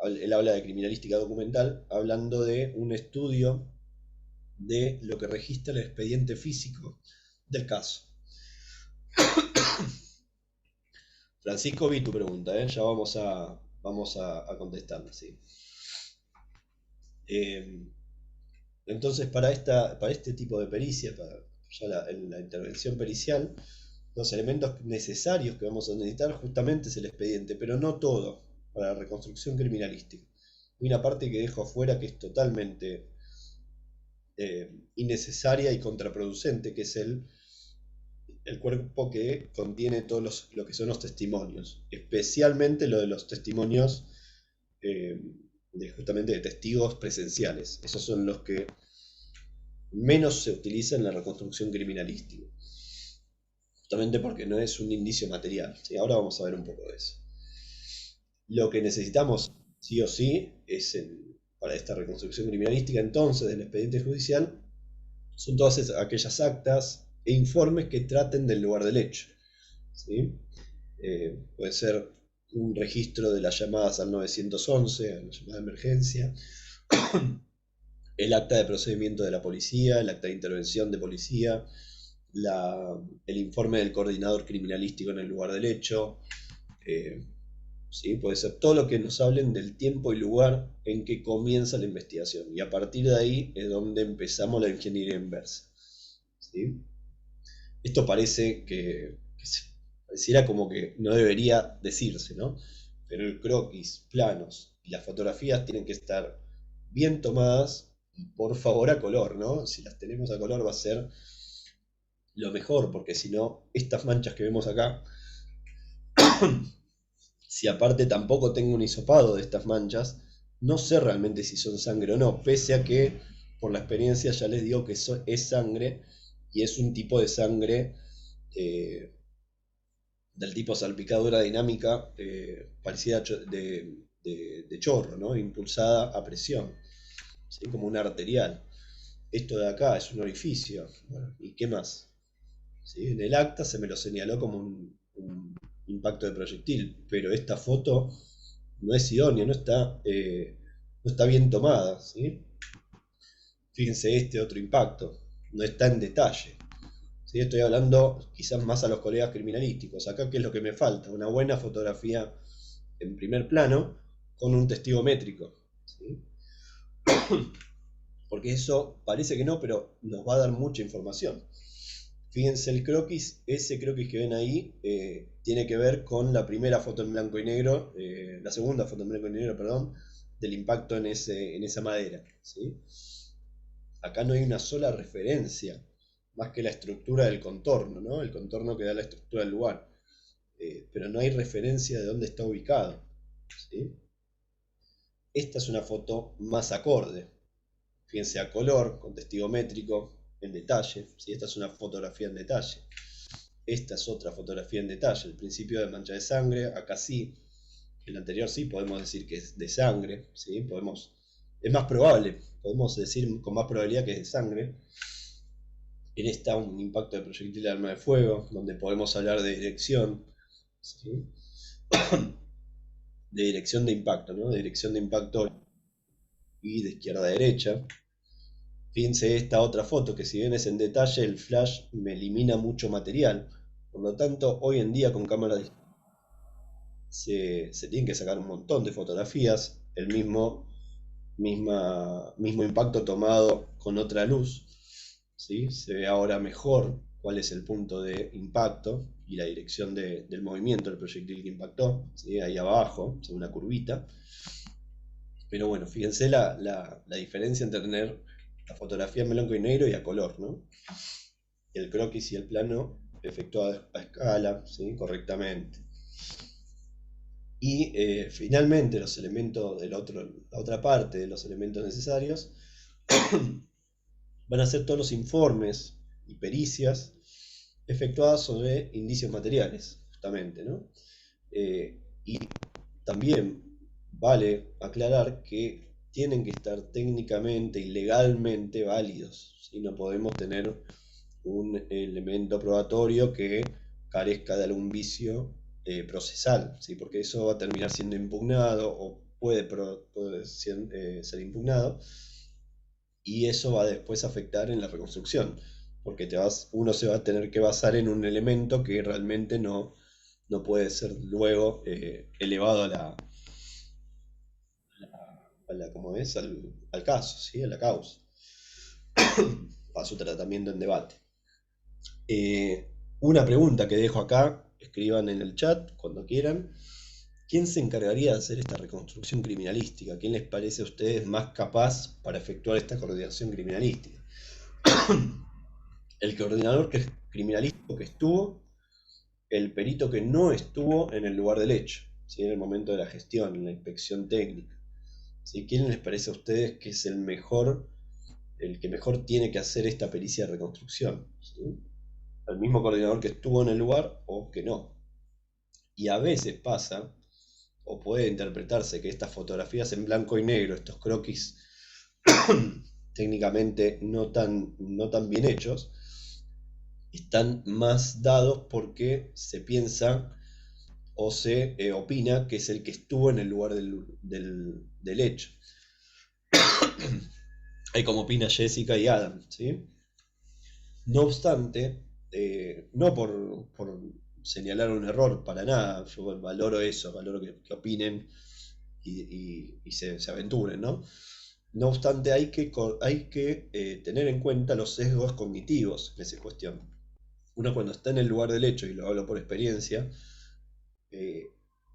él habla de criminalística documental, hablando de un estudio de lo que registra el expediente físico del caso. Francisco, vi tu pregunta, ya vamos a contestarla, ¿sí? Entonces, para este tipo de pericia, para ya la intervención pericial, los elementos necesarios que vamos a necesitar justamente es el expediente, pero no todo para la reconstrucción criminalística. Hay una parte que dejo afuera que es totalmente innecesaria y contraproducente, que es el cuerpo que contiene todos lo que son los testimonios, especialmente lo de los testimonios justamente de testigos presenciales. Esos son los que menos se utilizan en la reconstrucción criminalística, justamente porque no es un indicio material, ¿sí? Ahora vamos a ver un poco de eso. Lo que necesitamos sí o sí es para esta reconstrucción criminalística entonces del expediente judicial son todas aquellas actas e informes que traten del lugar del hecho, ¿sí? Puede ser un registro de las llamadas al 911, a la llamada de emergencia, el acta de procedimiento de la policía, el acta de intervención de policía, el informe del coordinador criminalístico en el lugar del hecho, ¿sí? Puede ser todo lo que nos hablen del tiempo y lugar en que comienza la investigación, y a partir de ahí es donde empezamos la ingeniería inversa, ¿sí? Esto parece pareciera como que no debería decirse, ¿no? Pero el croquis, planos y las fotografías tienen que estar bien tomadas y por favor a color, ¿no? Si las tenemos a color va a ser lo mejor, porque si no, estas manchas que vemos acá, si aparte tampoco tengo un hisopado de estas manchas, no sé realmente si son sangre o no, pese a que por la experiencia ya les digo que es sangre, y es un tipo de sangre del tipo salpicadura dinámica, parecida de chorro, ¿no? Impulsada a presión, ¿sí? Como una arterial. Esto de acá es un orificio, bueno, ¿y qué más? ¿Sí? En el acta se me lo señaló como un impacto de proyectil, pero esta foto no es idónea, no está bien tomada, ¿sí? Fíjense este otro impacto, no está en detalle, ¿sí? Estoy hablando quizás más a los colegas criminalísticos. Acá, ¿qué es lo que me falta? Una buena fotografía en primer plano con un testigo métrico, ¿sí? Porque eso parece que no, pero nos va a dar mucha información. Fíjense el croquis, ese croquis que ven ahí tiene que ver con la primera foto en blanco y negro, la segunda foto en blanco y negro, perdón, del impacto en esa madera, ¿sí? Acá no hay una sola referencia, más que la estructura del contorno, ¿no? El contorno que da la estructura del lugar. Pero no hay referencia de dónde está ubicado, ¿sí? Esta es una foto más acorde. Fíjense a color, con testigo métrico, en detalle, ¿sí? Esta es una fotografía en detalle. Esta es otra fotografía en detalle. El principio de mancha de sangre, acá sí. El anterior sí, podemos decir que es de sangre, ¿sí? Es más probable, podemos decir con más probabilidad que es de sangre. En esta un impacto de proyectil de arma de fuego, donde podemos hablar de dirección, ¿sí? De dirección de impacto, ¿no? De dirección de impacto y de izquierda a derecha. Fíjense esta otra foto, que si bien es en detalle, el flash me elimina mucho material. Por lo tanto, hoy en día con cámaras se tienen que sacar un montón de fotografías, el mismo impacto tomado con otra luz, ¿sí? Se ve ahora mejor cuál es el punto de impacto y la dirección del movimiento del proyectil que impactó, ¿sí? Ahí abajo, es una curvita. Pero bueno, fíjense la diferencia entre tener la fotografía en blanco y negro y a color, ¿no? El croquis y el plano efectuado a escala, ¿sí? Correctamente. Y finalmente los elementos la otra parte de los elementos necesarios van a ser todos los informes y pericias efectuadas sobre indicios materiales, justamente, ¿no? Y también vale aclarar que tienen que estar técnicamente y legalmente válidos, ¿sí? No podemos tener un elemento probatorio que carezca de algún vicio procesal, ¿sí? Porque eso va a terminar siendo impugnado o puede ser impugnado, y eso va a después afectar en la reconstrucción, porque uno se va a tener que basar en un elemento que realmente no puede ser luego elevado ¿cómo es? Al caso, ¿sí? A la causa, a su tratamiento en debate. Una pregunta que dejo acá, escriban en el chat cuando quieran. ¿Quién se encargaría de hacer esta reconstrucción criminalística? ¿Quién les parece a ustedes más capaz para efectuar esta coordinación criminalística? El coordinador criminalístico que estuvo, el perito que no estuvo en el lugar del hecho, ¿sí? En el momento de la gestión, en la inspección técnica, ¿sí? ¿Quién les parece a ustedes que es el que mejor tiene que hacer esta pericia de reconstrucción? ¿Sí? ¿Al mismo coordinador que estuvo en el lugar o que no? Y a veces pasa, o puede interpretarse, que estas fotografías en blanco y negro, estos croquis técnicamente no tan bien hechos, están más dados porque se piensa o se opina que es el que estuvo en el lugar del hecho. Hay como opina Jessica y Adam, ¿sí? No obstante, no por señalar un error, para nada, yo valoro eso, valoro que opinen y se aventuren, ¿no? No obstante, hay que tener en cuenta los sesgos cognitivos en esa cuestión. Uno cuando está en el lugar del hecho, y lo hablo por experiencia,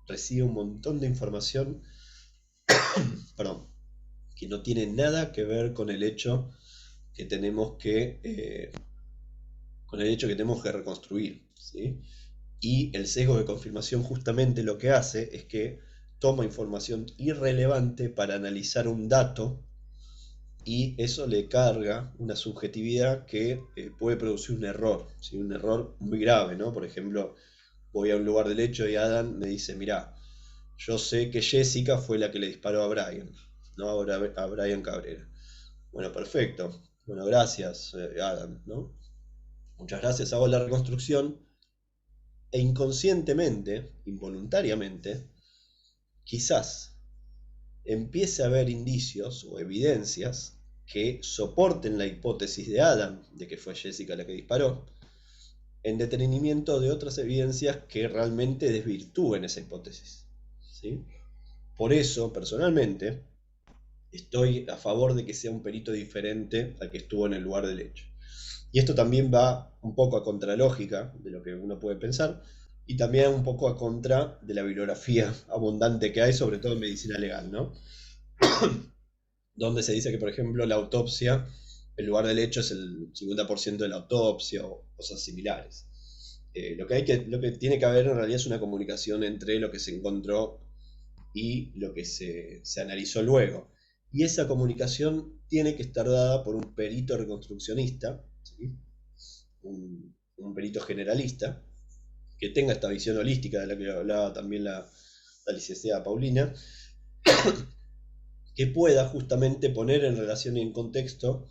recibe un montón de información perdón, que no tiene nada que ver con el hecho que tenemos que reconstruir, ¿sí? Y el sesgo de confirmación justamente lo que hace es que toma información irrelevante para analizar un dato, y eso le carga una subjetividad que puede producir un error, ¿sí? Un error muy grave, ¿no? Por ejemplo, voy a un lugar del hecho y Adam me dice, mirá, yo sé que Jessica fue la que le disparó a Brian, ¿no? A Brian Cabrera. Bueno, perfecto. Bueno, gracias, Adam, ¿no? Muchas gracias, hago la reconstrucción e inconscientemente, involuntariamente, quizás empiece a haber indicios o evidencias que soporten la hipótesis de Adam de que fue Jessica la que disparó, en detrimento de otras evidencias que realmente desvirtúen esa hipótesis, ¿sí? Por eso, personalmente, estoy a favor de que sea un perito diferente al que estuvo en el lugar del hecho. Y esto también va un poco a contralógica de lo que uno puede pensar, y también un poco a contra de la bibliografía abundante que hay, sobre todo en medicina legal, ¿no? Donde se dice que, por ejemplo, la autopsia, el lugar del hecho es el 50% de la autopsia o cosas similares. Lo que tiene que haber en realidad es una comunicación entre lo que se encontró y lo que se analizó luego. Y esa comunicación tiene que estar dada por un perito reconstruccionista, ¿sí? un perito generalista, que tenga esta visión holística de la que hablaba también la licenciada Paulina, que pueda justamente poner en relación y en contexto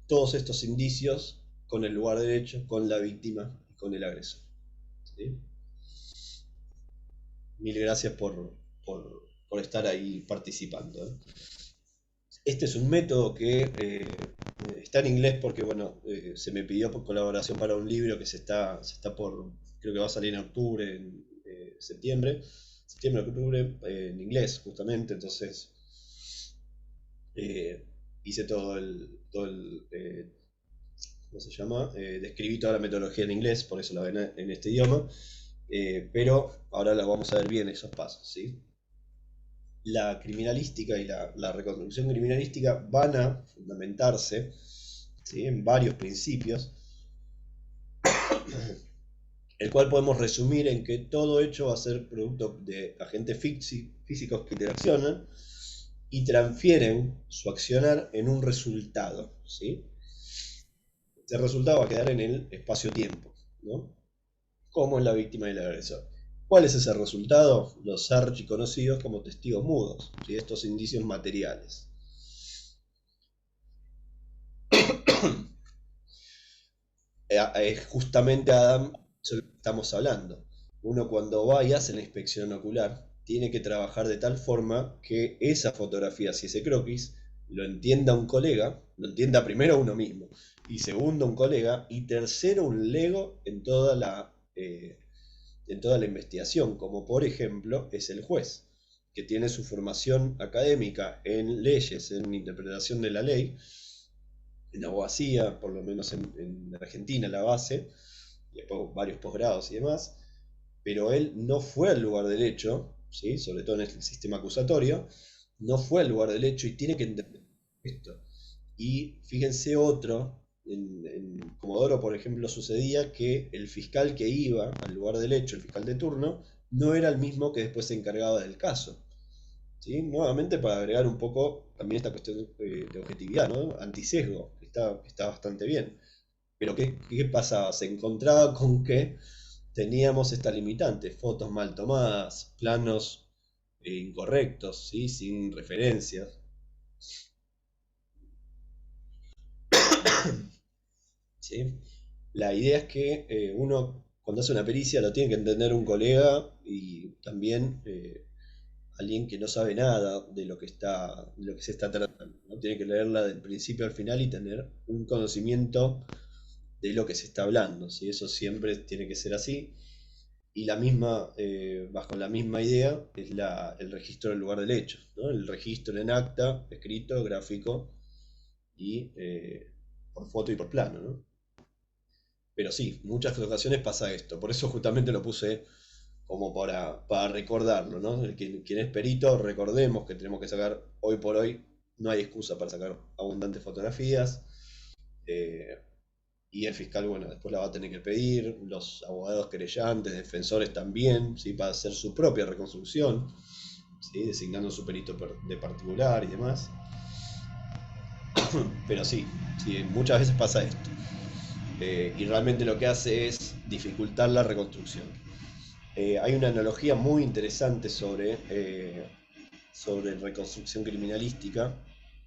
todos estos indicios con el lugar del hecho, con la víctima y con el agresor. ¿Sí? Mil gracias por estar ahí participando. Este es un método que está en inglés porque, bueno, se me pidió por colaboración para un libro que se está por, creo que va a salir en octubre, en septiembre, octubre, en inglés justamente, entonces hice todo el ¿cómo se llama? Describí toda la metodología en inglés, por eso la ven en este idioma, pero ahora la vamos a ver bien esos pasos, ¿sí? La criminalística y la reconstrucción criminalística van a fundamentarse, ¿sí?, en varios principios, el cual podemos resumir en que todo hecho va a ser producto de agentes físicos que interaccionan y transfieren su accionar en un resultado, ¿sí? Ese resultado va a quedar en el espacio-tiempo, ¿no? Como en la víctima y el agresor. ¿Cuál es ese resultado? Los archiconocidos como testigos mudos, ¿sí? Estos indicios materiales. Justamente, Adam, eso es lo que estamos hablando. Uno cuando va y hace la inspección ocular, tiene que trabajar de tal forma que esa fotografía, si ese croquis, lo entienda un colega, lo entienda primero uno mismo, y segundo un colega, y tercero un lego en toda la investigación, como por ejemplo es el juez, que tiene su formación académica en leyes, en interpretación de la ley, en abogacía, por lo menos en Argentina, la base, y después varios posgrados y demás, pero él no fue al lugar del hecho, ¿sí?, sobre todo en el sistema acusatorio, no fue al lugar del hecho y tiene que entender esto. Y fíjense otro, en Comodoro, por ejemplo, sucedía que el fiscal que iba al lugar del hecho, el fiscal de turno, no era el mismo que después se encargaba del caso. ¿Sí? Nuevamente para agregar un poco también esta cuestión de objetividad, ¿no? Antisesgo, que está bastante bien. Pero ¿qué pasaba? Se encontraba con que teníamos esta limitante, fotos mal tomadas, planos incorrectos, ¿sí?, sin referencias. ¿Sí? La idea es que uno, cuando hace una pericia, lo tiene que entender un colega y también alguien que no sabe nada de lo que se está tratando, ¿no? Tiene que leerla del principio al final y tener un conocimiento de lo que se está hablando, ¿sí? Eso siempre tiene que ser así. Y bajo la misma idea es el registro del lugar del hecho, ¿no? El registro en acta, escrito, gráfico y por foto y por plano, ¿no? Pero sí, muchas ocasiones pasa esto, por eso justamente lo puse como para recordarlo, ¿no? Quien es perito, recordemos que tenemos que sacar, hoy por hoy, no hay excusa para sacar abundantes fotografías, y el fiscal, bueno, después la va a tener que pedir, los abogados querellantes, defensores también, ¿sí?, para hacer su propia reconstrucción, ¿sí?, designando su perito de particular y demás. Pero sí, muchas veces pasa esto. Y realmente lo que hace es dificultar la reconstrucción. Hay una analogía muy interesante sobre reconstrucción criminalística,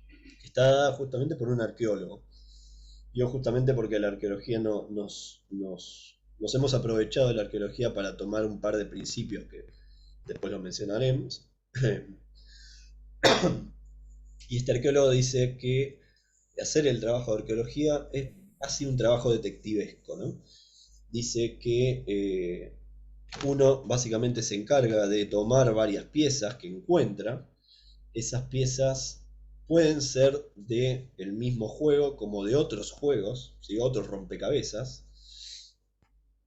que está dada justamente por un arqueólogo. Yo justamente porque la arqueología nos hemos aprovechado de la arqueología para tomar un par de principios que después lo mencionaremos. Y este arqueólogo dice que hacer el trabajo de arqueología es casi un trabajo detectivesco, ¿no? Dice que uno básicamente se encarga de tomar varias piezas que encuentra. Esas piezas pueden ser del mismo juego como de otros juegos, ¿sí? Otros rompecabezas,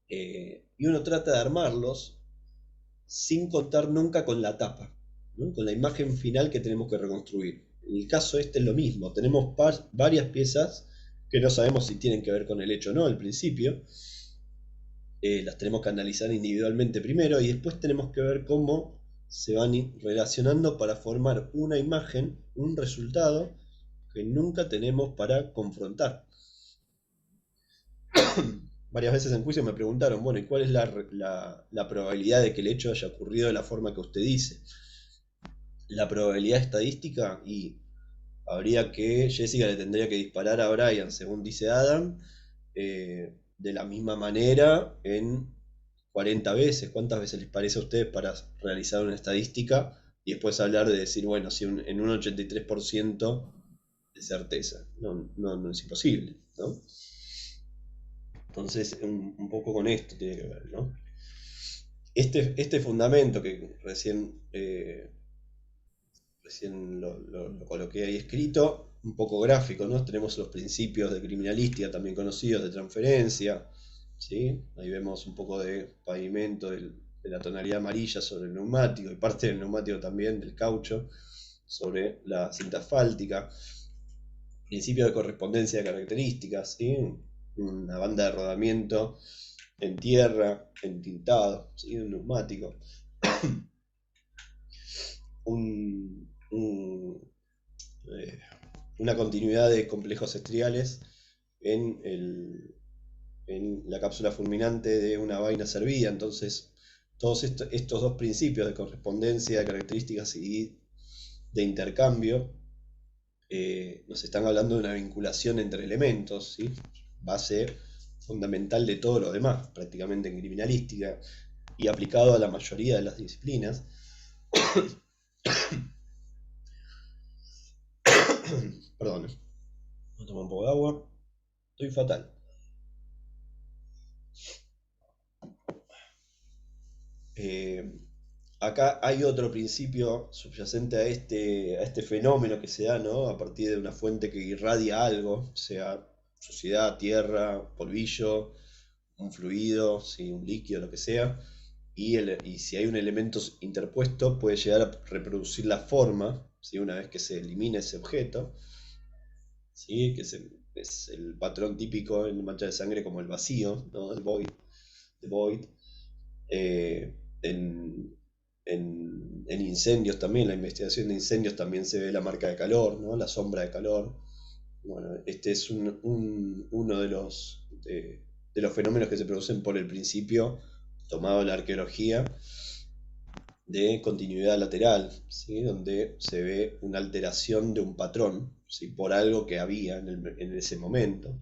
y uno trata de armarlos sin contar nunca con la tapa, ¿no? Con la imagen final que tenemos que reconstruir. En el caso este es lo mismo, tenemos varias piezas que no sabemos si tienen que ver con el hecho o no al principio, las tenemos que analizar individualmente primero y después tenemos que ver cómo se van relacionando para formar una imagen, un resultado que nunca tenemos para confrontar. Varias veces en juicio me preguntaron, bueno, ¿y cuál es la probabilidad de que el hecho haya ocurrido de la forma que usted dice? La probabilidad estadística, y habría que, Jessica le tendría que disparar a Brian, según dice Adam, de la misma manera en 40 veces. ¿Cuántas veces les parece a ustedes para realizar una estadística y después hablar de decir, bueno, si en un 83% de certeza? No es imposible, ¿no? Entonces, un poco con esto tiene que ver, ¿no? Este fundamento que recién lo coloqué ahí escrito, un poco gráfico, ¿no? Tenemos los principios de criminalística también conocidos, de transferencia, ¿sí? Ahí vemos un poco de pavimento de la tonalidad amarilla sobre el neumático, y parte del neumático también, del caucho, sobre la cinta asfáltica. Principio de correspondencia de características, ¿sí? Una banda de rodamiento en tierra, entintado, ¿sí? Un neumático. Una continuidad de complejos estriales en la cápsula fulminante de una vaina servida. Entonces, todos estos dos principios de correspondencia de características y de intercambio nos están hablando de una vinculación entre elementos, ¿sí? Base fundamental de todo lo demás, prácticamente en criminalística, y aplicado a la mayoría de las disciplinas. Perdón, voy a tomar un poco de agua. Estoy fatal. Acá hay otro principio subyacente a este fenómeno que se da, ¿no? A partir de una fuente que irradia algo, sea suciedad, tierra, polvillo, un fluido, ¿sí? Un líquido, lo que sea. Y si hay un elemento interpuesto, puede llegar a reproducir la forma, ¿sí? Una vez que se elimina ese objeto, ¿sí? Que es el patrón típico en mancha de sangre como el vacío, ¿no? El void. The void. En incendios también, la investigación de incendios también se ve la marca de calor, ¿no? La sombra de calor. Bueno, este es uno de los fenómenos que se producen por el principio tomado de la arqueología de continuidad lateral, ¿sí? Donde se ve una alteración de un patrón, ¿sí? Por algo que había en ese momento.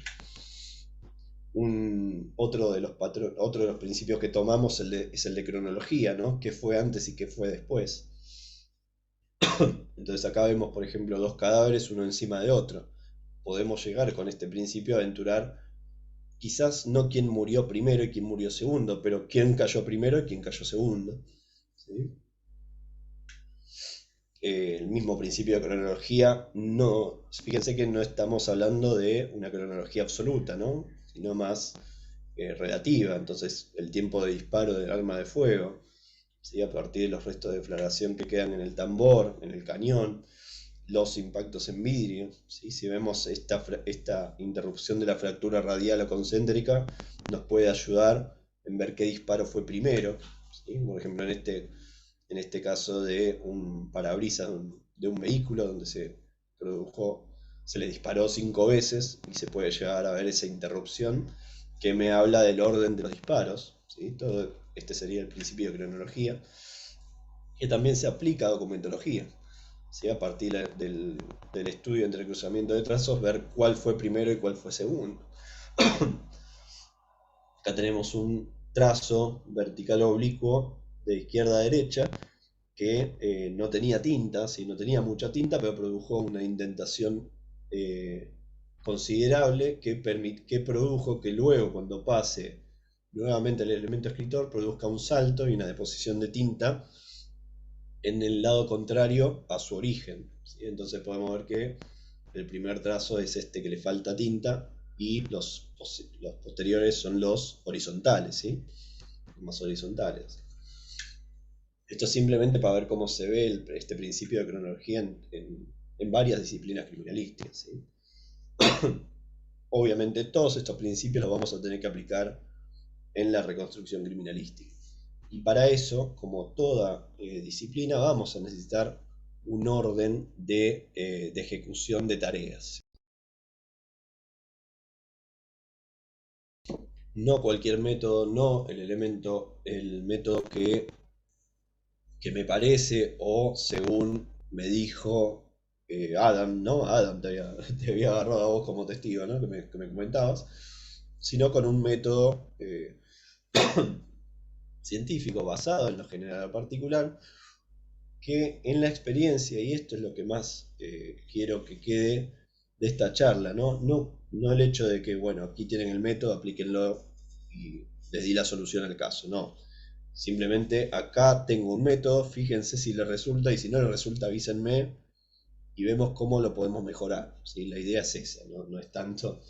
Otro de los principios que tomamos es el de cronología, ¿no? ¿Qué fue antes y qué fue después? Entonces acá vemos, por ejemplo, dos cadáveres uno encima de otro. Podemos llegar con este principio a aventurar quizás no quién murió primero y quién murió segundo, pero quién cayó primero y quién cayó segundo, ¿sí? El mismo principio de cronología, fíjense que no estamos hablando de una cronología absoluta, ¿no? Sino más relativa. Entonces, el tiempo de disparo del arma de fuego, ¿sí? A partir de los restos de deflagración que quedan en el tambor, en el cañón, los impactos en vidrio, ¿sí? Si vemos esta interrupción de la fractura radial o concéntrica, nos puede ayudar en ver qué disparo fue primero, ¿sí? Por ejemplo, en este caso de un parabrisas de un vehículo donde se le disparó 5 veces y se puede llegar a ver esa interrupción que me habla del orden de los disparos, ¿sí? Todo este sería el principio de cronología, que también se aplica a documentología, ¿sí? A partir del estudio entre cruzamiento de trazos, ver cuál fue primero y cuál fue segundo. Acá tenemos un trazo vertical oblicuo de izquierda a derecha que no tenía tinta, ¿sí? No tenía mucha tinta, pero produjo una indentación considerable que produjo que luego, cuando pase nuevamente el elemento escritor, produzca un salto y una deposición de tinta en el lado contrario a su origen, ¿sí? Entonces podemos ver que el primer trazo es este que le falta tinta y los posteriores son los horizontales, ¿sí? Más horizontales. Esto es simplemente para ver cómo se ve este principio de cronología en varias disciplinas criminalísticas, ¿sí? Obviamente todos estos principios los vamos a tener que aplicar en la reconstrucción criminalística. Y para eso, como toda disciplina, vamos a necesitar un orden de ejecución de tareas. No cualquier método, no el método que me parece o según me dijo Adam, ¿no? Adam te había agarrado a vos como testigo, ¿no? Que me comentabas, sino con un método científico basado en lo general particular, que en la experiencia, y esto es lo que más quiero que quede de esta charla, no el hecho de que, bueno, aquí tienen el método, aplíquenlo y les di la solución al caso, no. Simplemente acá tengo un método, fíjense si les resulta y si no les resulta avísenme y vemos cómo lo podemos mejorar, ¿sí? La idea es esa, no es tanto,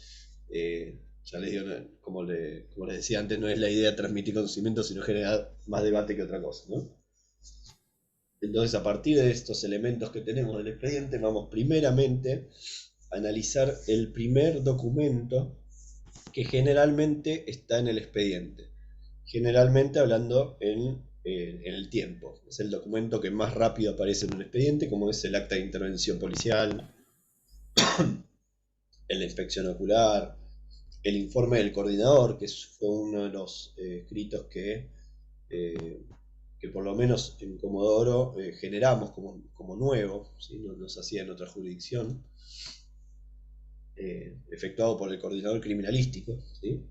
ya les digo, como les decía antes, no es la idea de transmitir conocimiento, sino generar más debate que otra cosa, ¿no? Entonces, a partir de estos elementos que tenemos del expediente, vamos primeramente a analizar el primer documento que generalmente está en el expediente. Generalmente hablando en el tiempo. Es el documento que más rápido aparece en un expediente, como es el acta de intervención policial, la inspección ocular, el informe del coordinador, que fue uno de los escritos que por lo menos en Comodoro generamos como nuevo, ¿sí? No se hacía en otra jurisdicción, efectuado por el coordinador criminalístico, ¿sí?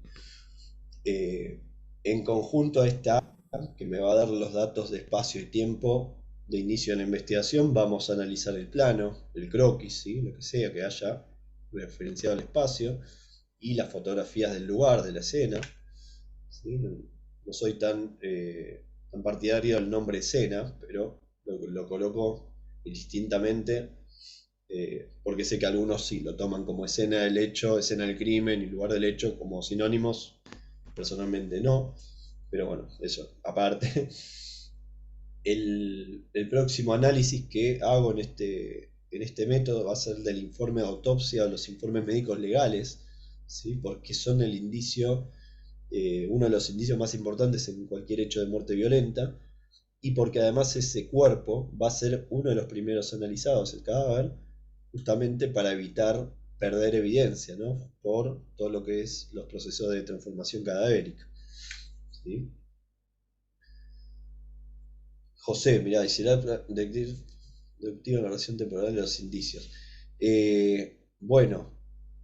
En conjunto a esta, que me va a dar los datos de espacio y tiempo de inicio de la investigación, vamos a analizar el plano, el croquis, ¿sí? Lo que sea que haya referenciado el espacio, y las fotografías del lugar, de la escena, ¿sí? No soy tan partidario del nombre escena, pero lo coloco indistintamente porque sé que algunos sí lo toman como escena del hecho, escena del crimen y lugar del hecho como sinónimos. Personalmente no, pero bueno, eso aparte. El próximo análisis que hago en este método va a ser del informe de autopsia o los informes médicos legales, ¿sí? Porque son el indicio, uno de los indicios más importantes en cualquier hecho de muerte violenta, y porque además ese cuerpo va a ser uno de los primeros analizados, el cadáver, justamente para evitar perder evidencia, ¿no? Por todo lo que es los procesos de transformación cadavérica, ¿sí? José, mirá, será deductiva la narración temporal de los indicios. Bueno,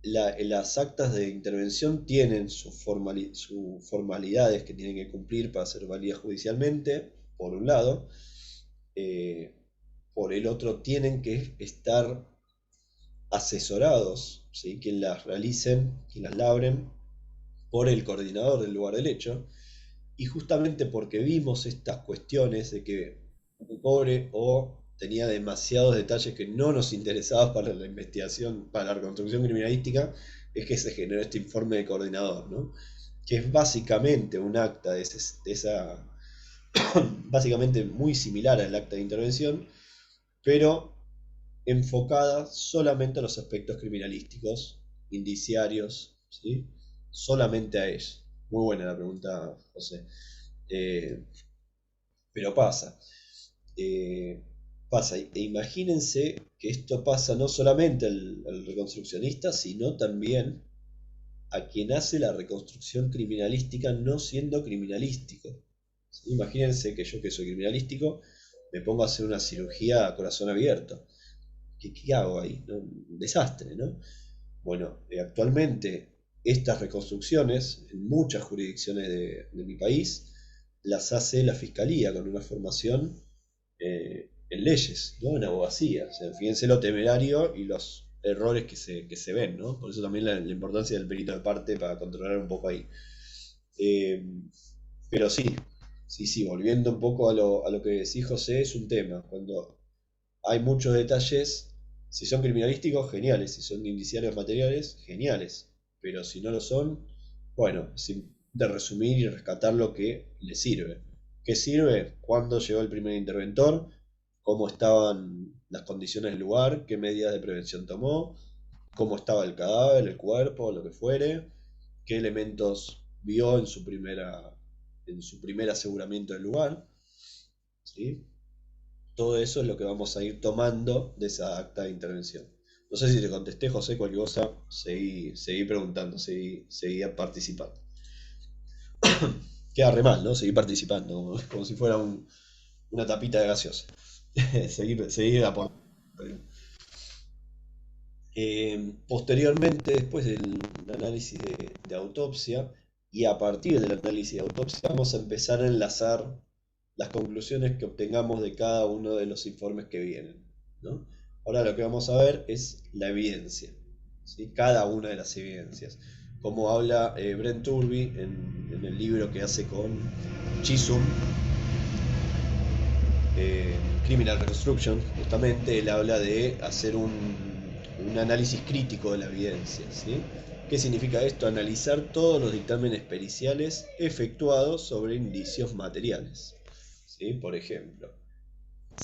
las actas de intervención tienen sus formalidades que tienen que cumplir para ser válidas judicialmente, por un lado. Por el otro, tienen que estar asesorados, ¿sí? Quien las realicen, quien las labren, por el coordinador del lugar del hecho. Y justamente porque vimos estas cuestiones de que un pobre o tenía demasiados detalles que no nos interesaban para la investigación, para la reconstrucción criminalística, es que se generó este informe de coordinador, ¿no? Que es básicamente un acta de esa básicamente muy similar al acta de intervención, pero enfocada solamente a los aspectos criminalísticos, indiciarios, ¿sí? Solamente a ellos. Muy buena la pregunta, José. Pero pasa. Pasa. E imagínense que esto pasa no solamente al reconstruccionista, sino también a quien hace la reconstrucción criminalística no siendo criminalístico. ¿Sí? Imagínense que yo, que soy criminalístico, me pongo a hacer una cirugía a corazón abierto. ¿Qué hago ahí? ¿No? Un desastre, ¿no? Bueno, actualmente estas reconstrucciones en muchas jurisdicciones de mi país las hace la Fiscalía con una formación en leyes, ¿no? En abogacía. O sea, fíjense lo temerario y los errores que se ven, ¿no? Por eso también la importancia del perito de parte para controlar un poco ahí. Pero sí, Sí, volviendo un poco a lo que decís, José, es un tema. Cuando hay muchos detalles, si son criminalísticos, geniales. Si son indiciarios materiales, geniales. Pero si no lo son, bueno, de resumir y rescatar lo que le sirve. ¿Qué sirve? ¿Cuándo llegó el primer interventor? ¿Cómo estaban las condiciones del lugar? ¿Qué medidas de prevención tomó? ¿Cómo estaba el cadáver, el cuerpo, lo que fuere? ¿Qué elementos vio en su primer aseguramiento del lugar? ¿Sí? Todo eso es lo que vamos a ir tomando de esa acta de intervención. No sé si te contesté, José, cualquier cosa, seguí preguntando, seguí participando. Queda re mal, ¿no? Seguí participando, como si fuera una tapita de gaseosa. seguir aportando. Posteriormente, después del análisis de autopsia, y a partir del análisis de autopsia, vamos a empezar a enlazar las conclusiones que obtengamos de cada uno de los informes que vienen, ¿no? Ahora lo que vamos a ver es la evidencia, ¿sí? Cada una de las evidencias. Como habla Brent Turby en el libro que hace con Chisholm, Criminal Reconstruction, justamente él habla de hacer un análisis crítico de la evidencia, ¿sí? ¿Qué significa esto? Analizar todos los dictámenes periciales efectuados sobre indicios materiales, ¿sí? Por ejemplo,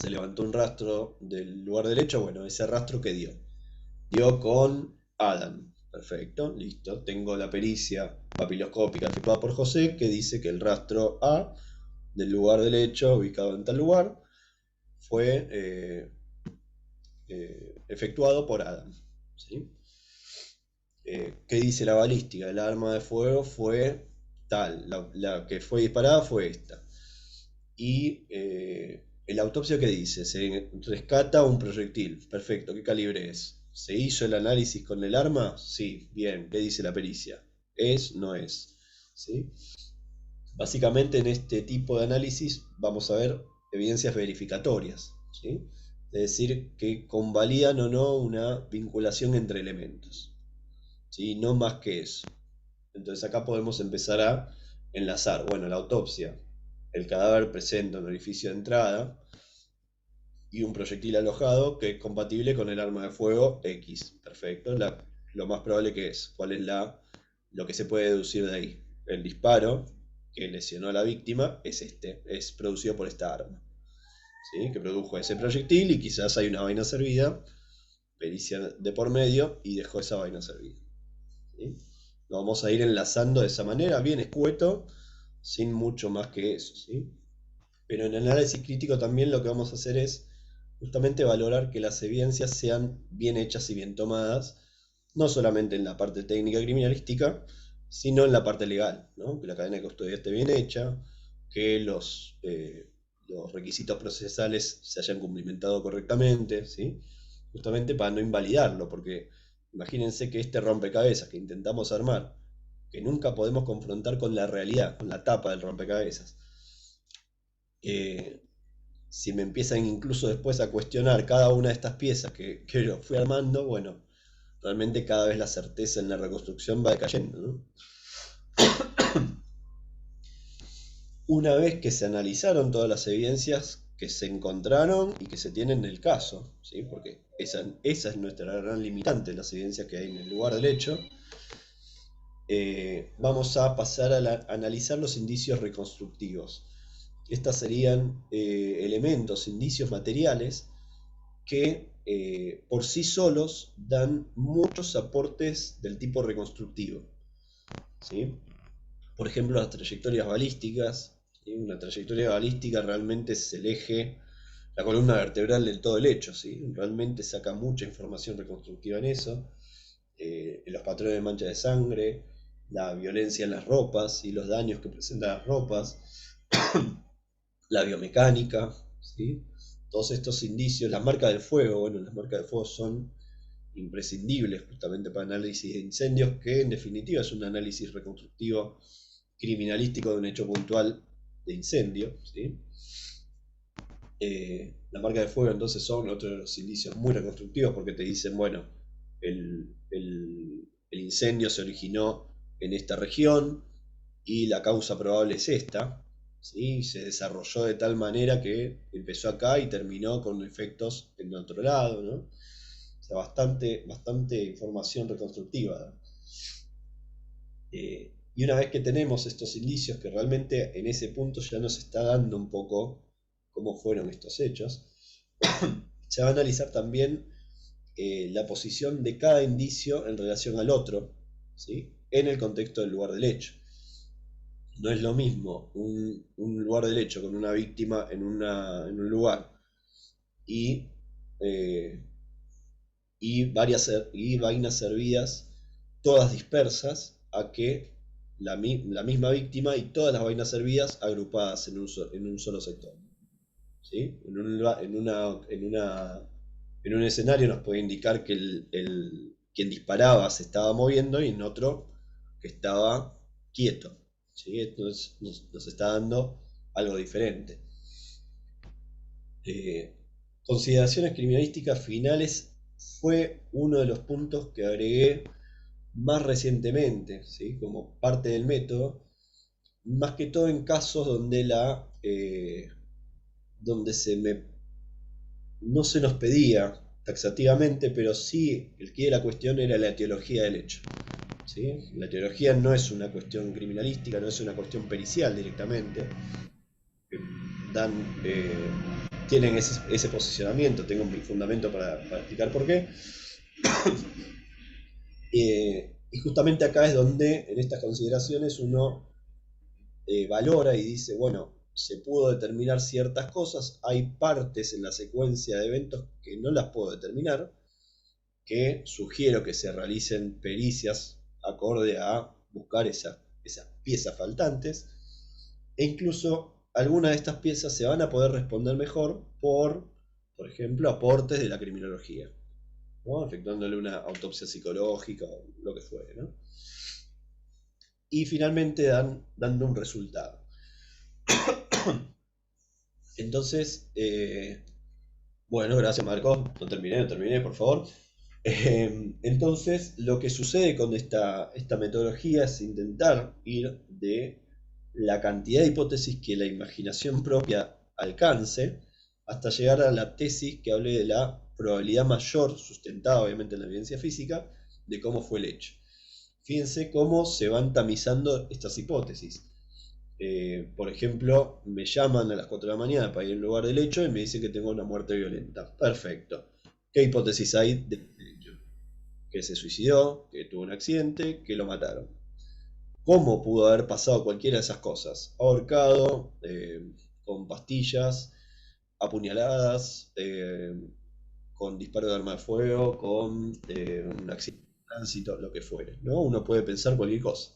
se levantó un rastro del lugar del hecho, bueno, ese rastro que dio con Adam, perfecto, listo, tengo la pericia papiloscópica efectuada por José que dice que el rastro A del lugar del hecho, ubicado en tal lugar, fue efectuado por Adam, ¿sí? ¿Qué dice la balística? El arma de fuego fue tal, la que fue disparada fue esta. Y el autopsia, ¿qué dice? Se rescata un proyectil, perfecto, ¿qué calibre es? ¿Se hizo el análisis con el arma? Sí, bien, ¿qué dice la pericia? ¿Es? ¿No es? ¿Sí? Básicamente en este tipo de análisis vamos a ver evidencias verificatorias, ¿sí? Es decir, que convalidan o no una vinculación entre elementos, ¿sí? No más que eso. Entonces acá podemos empezar a enlazar, bueno, la autopsia, el cadáver presenta un orificio de entrada y un proyectil alojado que es compatible con el arma de fuego X, perfecto, lo más probable que es, ¿cuál es lo que se puede deducir de ahí? El disparo que lesionó a la víctima es producido por esta arma, ¿sí? Que produjo ese proyectil y quizás hay una vaina servida, pericia de por medio, y dejó esa vaina servida, ¿sí? Lo vamos a ir enlazando de esa manera, bien escueto, sin mucho más que eso, ¿sí? Pero en el análisis crítico también lo que vamos a hacer es justamente valorar que las evidencias sean bien hechas y bien tomadas, no solamente en la parte técnica criminalística, sino en la parte legal, ¿no? Que la cadena de custodia esté bien hecha, que los requisitos procesales se hayan cumplimentado correctamente, ¿sí? Justamente para no invalidarlo, porque imagínense que este rompecabezas que intentamos armar, que nunca podemos confrontar con la realidad, con la tapa del rompecabezas, si me empiezan incluso después a cuestionar cada una de estas piezas que lo fui armando, bueno, realmente cada vez la certeza en la reconstrucción va decayendo, ¿no? Una vez que se analizaron todas las evidencias que se encontraron y que se tienen en el caso, ¿sí? Porque esa es nuestra gran limitante, las evidencias que hay en el lugar del hecho, vamos a pasar a analizar los indicios reconstructivos. Estos serían elementos, indicios materiales que por sí solos dan muchos aportes del tipo reconstructivo, ¿sí? Por ejemplo, las trayectorias balísticas, ¿sí? Una trayectoria balística realmente es el eje, la columna vertebral del todo el hecho, ¿sí? Realmente saca mucha información reconstructiva en eso, los patrones de mancha de sangre, la violencia en las ropas y los daños que presentan las ropas, la biomecánica, ¿sí? Todos estos indicios, las marcas del fuego, bueno, las marcas del fuego son imprescindibles justamente para análisis de incendios, que en definitiva es un análisis reconstructivo criminalístico de un hecho puntual de incendio, ¿sí? Las marcas de fuego entonces son otro de los indicios muy reconstructivos porque te dicen, bueno, el incendio se originó en esta región y la causa probable es esta, ¿sí? Se desarrolló de tal manera que empezó acá y terminó con efectos en otro lado, ¿no? O sea, bastante información reconstructiva. Y una vez que tenemos estos indicios, que realmente en ese punto ya nos está dando un poco cómo fueron estos hechos, se va a analizar también la posición de cada indicio en relación al otro, ¿sí? En el contexto del lugar del hecho. No es lo mismo un lugar del hecho con una víctima en un lugar y, y vainas servidas todas dispersas a que la misma víctima y todas las vainas servidas agrupadas en un solo sector. ¿Sí? En un escenario nos puede indicar que quien disparaba se estaba moviendo y en otro que estaba quieto. ¿Sí? Entonces nos está dando algo diferente. Consideraciones criminalísticas finales fue uno de los puntos que agregué más recientemente, ¿sí? Como parte del método, más que todo en casos donde no se nos pedía taxativamente, pero sí el quid de la cuestión era la etiología del hecho. ¿Sí? La etiología no es una cuestión criminalística, no es una cuestión pericial directamente. Tienen ese posicionamiento, tengo un fundamento para explicar por qué. Y justamente acá es donde en estas consideraciones uno valora y dice, bueno, se pudo determinar ciertas cosas, hay partes en la secuencia de eventos que no las puedo determinar, que sugiero que se realicen pericias acorde a buscar esas piezas faltantes, e incluso algunas de estas piezas se van a poder responder mejor por ejemplo, aportes de la criminología, ¿no? Efectuándole una autopsia psicológica o lo que fuere, ¿no? Y finalmente dando un resultado. Entonces, bueno, gracias Marco, no terminé, por favor. Entonces, lo que sucede con esta metodología es intentar ir de la cantidad de hipótesis que la imaginación propia alcance hasta llegar a la tesis que hable de la probabilidad mayor, sustentada obviamente en la evidencia física, de cómo fue el hecho. Fíjense cómo se van tamizando estas hipótesis. Por ejemplo, me llaman a las 4 de la mañana para ir al lugar del hecho y me dicen que tengo una muerte violenta. Perfecto. ¿Qué hipótesis hay del hecho? Que se suicidó, que tuvo un accidente, que lo mataron. ¿Cómo pudo haber pasado cualquiera de esas cosas? Ahorcado, con pastillas, apuñaladas, con disparo de arma de fuego, con un accidente de tránsito, lo que fuere, ¿no? Uno puede pensar cualquier cosa.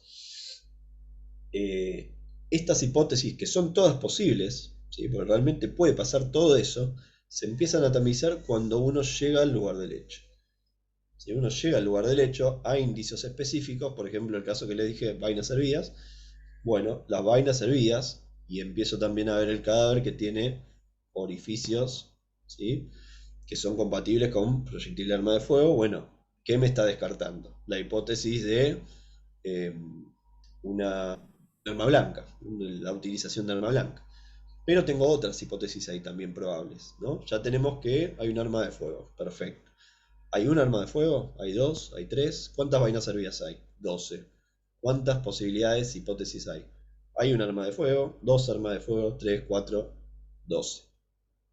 Estas hipótesis, que son todas posibles, ¿sí? Porque realmente puede pasar todo eso, se empiezan a tamizar cuando uno llega al lugar del hecho. Si uno llega al lugar del hecho, hay indicios específicos, por ejemplo el caso que le dije, vainas servidas. Bueno, las vainas servidas, y empiezo también a ver el cadáver que tiene orificios, ¿sí? Que son compatibles con proyectil de arma de fuego. Bueno, ¿qué me está descartando? La hipótesis de una arma blanca, la utilización de arma blanca. Pero tengo otras hipótesis ahí también probables, ¿no? Ya tenemos que hay un arma de fuego, perfecto. ¿Hay un arma de fuego? ¿Hay dos? ¿Hay tres? ¿Cuántas vainas servidas hay? 12. ¿Cuántas posibilidades, hipótesis hay? Hay un arma de fuego, dos armas de fuego, 3, 4, 12.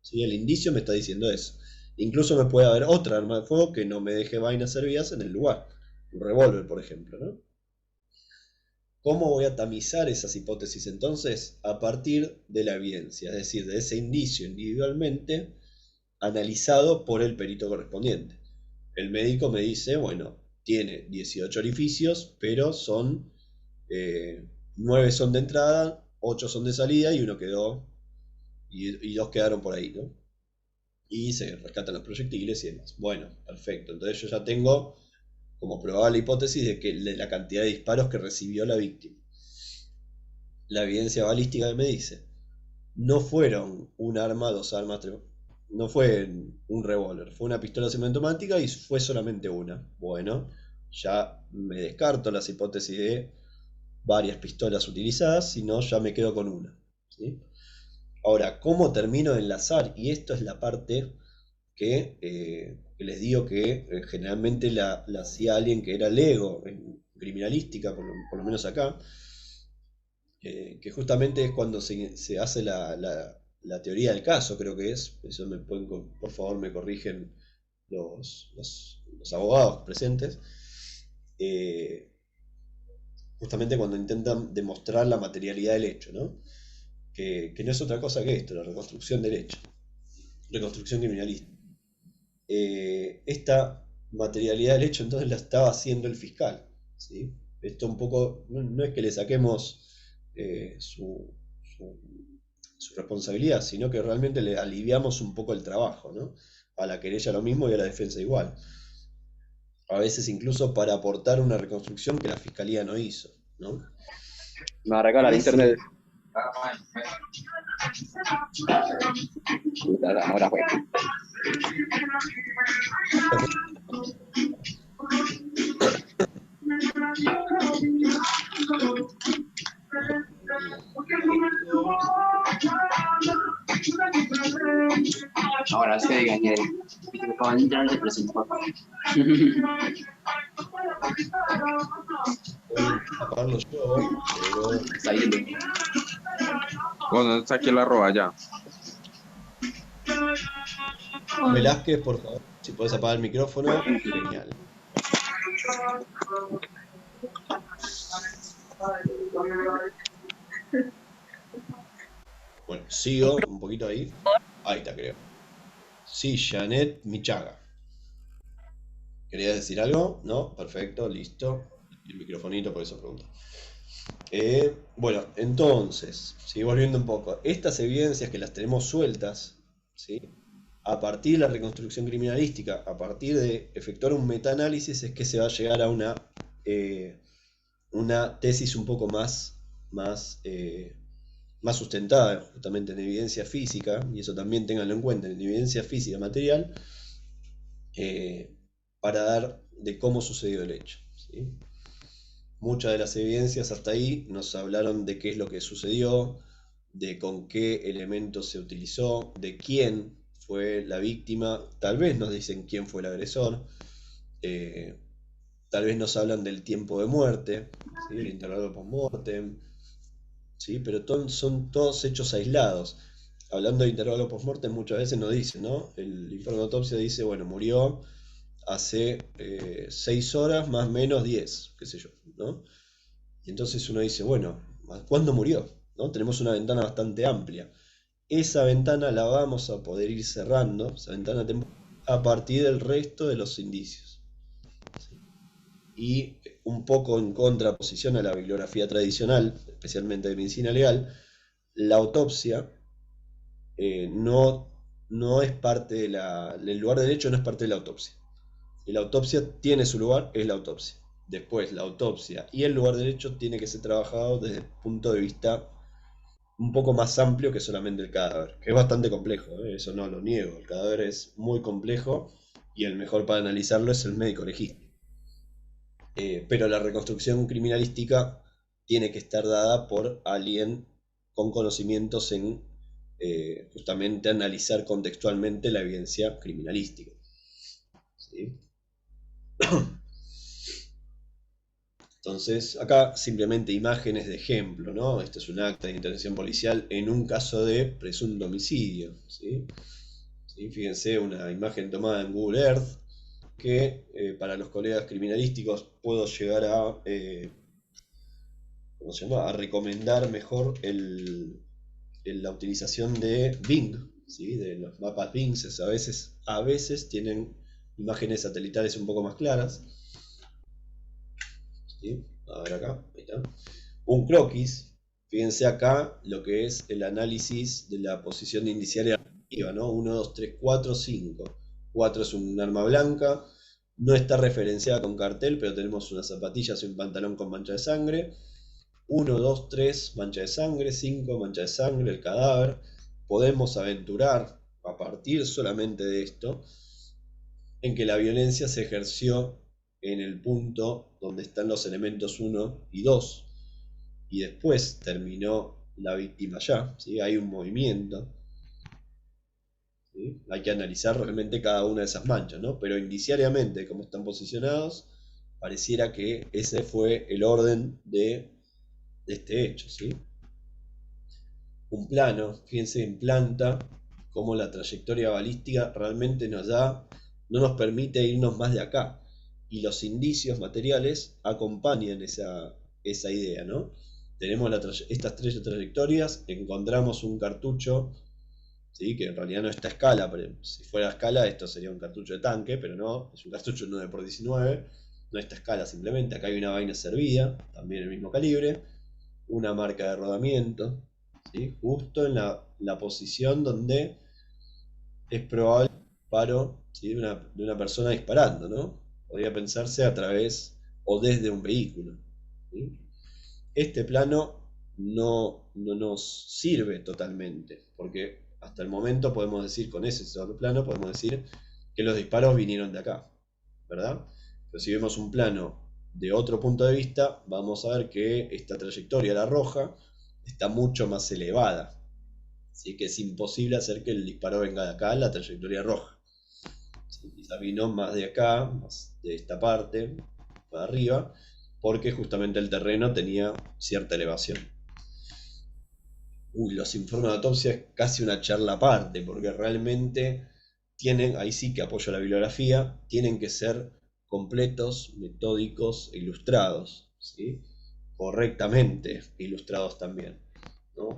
¿Sí? El indicio me está diciendo eso. Incluso me puede haber otra arma de fuego que no me deje vainas servidas en el lugar. Un revólver, por ejemplo, ¿no? ¿Cómo voy a tamizar esas hipótesis entonces? A partir de la evidencia, es decir, de ese indicio individualmente analizado por el perito correspondiente. El médico me dice, bueno, tiene 18 orificios, pero 9 son de entrada, 8 son de salida y uno quedó, y 2 quedaron por ahí, ¿no? Y se rescatan los proyectiles y demás. Bueno, perfecto. Entonces yo ya tengo como probada la hipótesis de la cantidad de disparos que recibió la víctima. La evidencia balística que me dice, no fueron un arma, dos armas, tres, no fue un revólver, fue una pistola semiautomática y fue solamente una. Bueno, ya me descarto las hipótesis de varias pistolas utilizadas, sino ya me quedo con una. ¿sí? Ahora, ¿cómo termino de enlazar? Y esto es la parte que les digo que generalmente la hacía alguien que era lego en criminalística, por lo menos acá, que justamente es cuando se hace la teoría del caso, creo que es. Eso por favor, me corrigen los abogados presentes. Justamente cuando intentan demostrar la materialidad del hecho, ¿no? Que no es otra cosa que esto, la reconstrucción del hecho, reconstrucción criminalista. Esta materialidad del hecho entonces la estaba haciendo el fiscal, ¿sí? Esto un poco, no es que le saquemos su responsabilidad, sino que realmente le aliviamos un poco el trabajo, ¿no? A la querella lo mismo y a la defensa igual. A veces incluso para aportar una reconstrucción que la fiscalía no hizo, ¿no? Me va a regalar internet. Ahora fue. Ahora sí, digan que acaban de entrar de presentó. Apagarlo yo, pero Está yendo. Bueno, está aquí el arroba ya. Velázquez, por favor, si podés apagar el micrófono, genial. Bueno, sigo un poquito ahí. Ahí está, creo. Sí, Janet Michaga. ¿Querías decir algo? No, perfecto, listo. El microfonito, por eso pregunto. Bueno, entonces, ¿sí? Volviendo un poco. Estas evidencias que las tenemos sueltas, ¿sí? A partir de la reconstrucción criminalística, a partir de efectuar un metaanálisis, es que se va a llegar a una tesis un poco más sustentada, justamente en evidencia física, y eso también ténganlo en cuenta, en evidencia física material, para dar de cómo sucedió el hecho, ¿sí? Muchas de las evidencias hasta ahí nos hablaron de qué es lo que sucedió, de con qué elementos se utilizó, de quién fue la víctima, tal vez nos dicen quién fue el agresor, tal vez nos hablan del tiempo de muerte, ¿sí? El intervalo post-mortem, ¿sí? Pero son todos hechos aislados. Hablando de intervalo post-mortem, muchas veces nos dicen, ¿no? El informe de autopsia dice, bueno, murió hace 6 horas más menos 10, qué sé yo, ¿no? Y entonces uno dice, bueno, ¿cuándo murió? ¿No? Tenemos una ventana bastante amplia. Esa ventana la vamos a poder ir cerrando, esa ventana a partir del resto de los indicios, ¿sí? Y un poco en contraposición a la bibliografía tradicional, especialmente de medicina legal, la autopsia no es parte el lugar del hecho no es parte de la autopsia. Y la autopsia tiene su lugar, es la autopsia. Después, la autopsia y el lugar del hecho tiene que ser trabajado desde el punto de vista un poco más amplio que solamente el cadáver, que es bastante complejo, eso no lo niego. El cadáver es muy complejo y el mejor para analizarlo es el médico legista. Pero la reconstrucción criminalística tiene que estar dada por alguien con conocimientos en justamente analizar contextualmente la evidencia criminalística, ¿sí? Entonces, acá simplemente imágenes de ejemplo, ¿no? Este es un acta de intervención policial en un caso de presunto homicidio, ¿sí? ¿Sí? Fíjense, una imagen tomada en Google Earth, que para los colegas criminalísticos puedo llegar a, ¿cómo se llama? A recomendar mejor la utilización de Bing, ¿sí? De los mapas Bing, a veces tienen imágenes satelitales un poco más claras, ¿sí? A ver acá, ahí está. Un croquis, fíjense acá lo que es el análisis de la posición indiciaria relativa, ¿no? 1, 2, 3, 4, 5. 4 es un arma blanca, no está referenciada con cartel, pero tenemos unas zapatillas y un pantalón con mancha de sangre. 1, 2, 3, mancha de sangre. 5, mancha de sangre, el cadáver. Podemos aventurar, a partir solamente de esto, en que la violencia se ejerció en el punto donde están los elementos 1 y 2, y después terminó la víctima ya, ¿sí? Hay un movimiento, ¿sí? Hay que analizar realmente cada una de esas manchas, ¿no? Pero indiciariamente, como están posicionados, pareciera que ese fue el orden de este hecho, ¿sí? Un plano, fíjense, en planta, cómo la trayectoria balística realmente nos da, no nos permite irnos más de acá. Y los indicios materiales acompañan esa idea, ¿no? Tenemos estas tres trayectorias, encontramos un cartucho, ¿sí? Que en realidad no está a escala, pero si fuera a escala esto sería un cartucho de tanque, pero no, es un cartucho 9x19, no está a escala simplemente. Acá hay una vaina servida, también el mismo calibre, una marca de rodamiento, ¿sí? Justo en la posición donde es probable el disparo, ¿sí? de una persona disparando, ¿no? Podría pensarse a través o desde un vehículo, ¿sí? Este plano no nos sirve totalmente, porque hasta el momento podemos decir, con ese solo plano, podemos decir que los disparos vinieron de acá, ¿verdad? Pero si vemos un plano de otro punto de vista, vamos a ver que esta trayectoria, la roja, está mucho más elevada, así que es imposible hacer que el disparo venga de acá, la trayectoria roja. ¿Sí? Quizá vino más de acá, más de esta parte, para arriba, porque justamente el terreno tenía cierta elevación. Los informes de autopsia es casi una charla aparte, porque realmente tienen, ahí sí que apoyo la bibliografía, tienen que ser completos, metódicos e ilustrados, ¿sí? Correctamente ilustrados también, ¿no?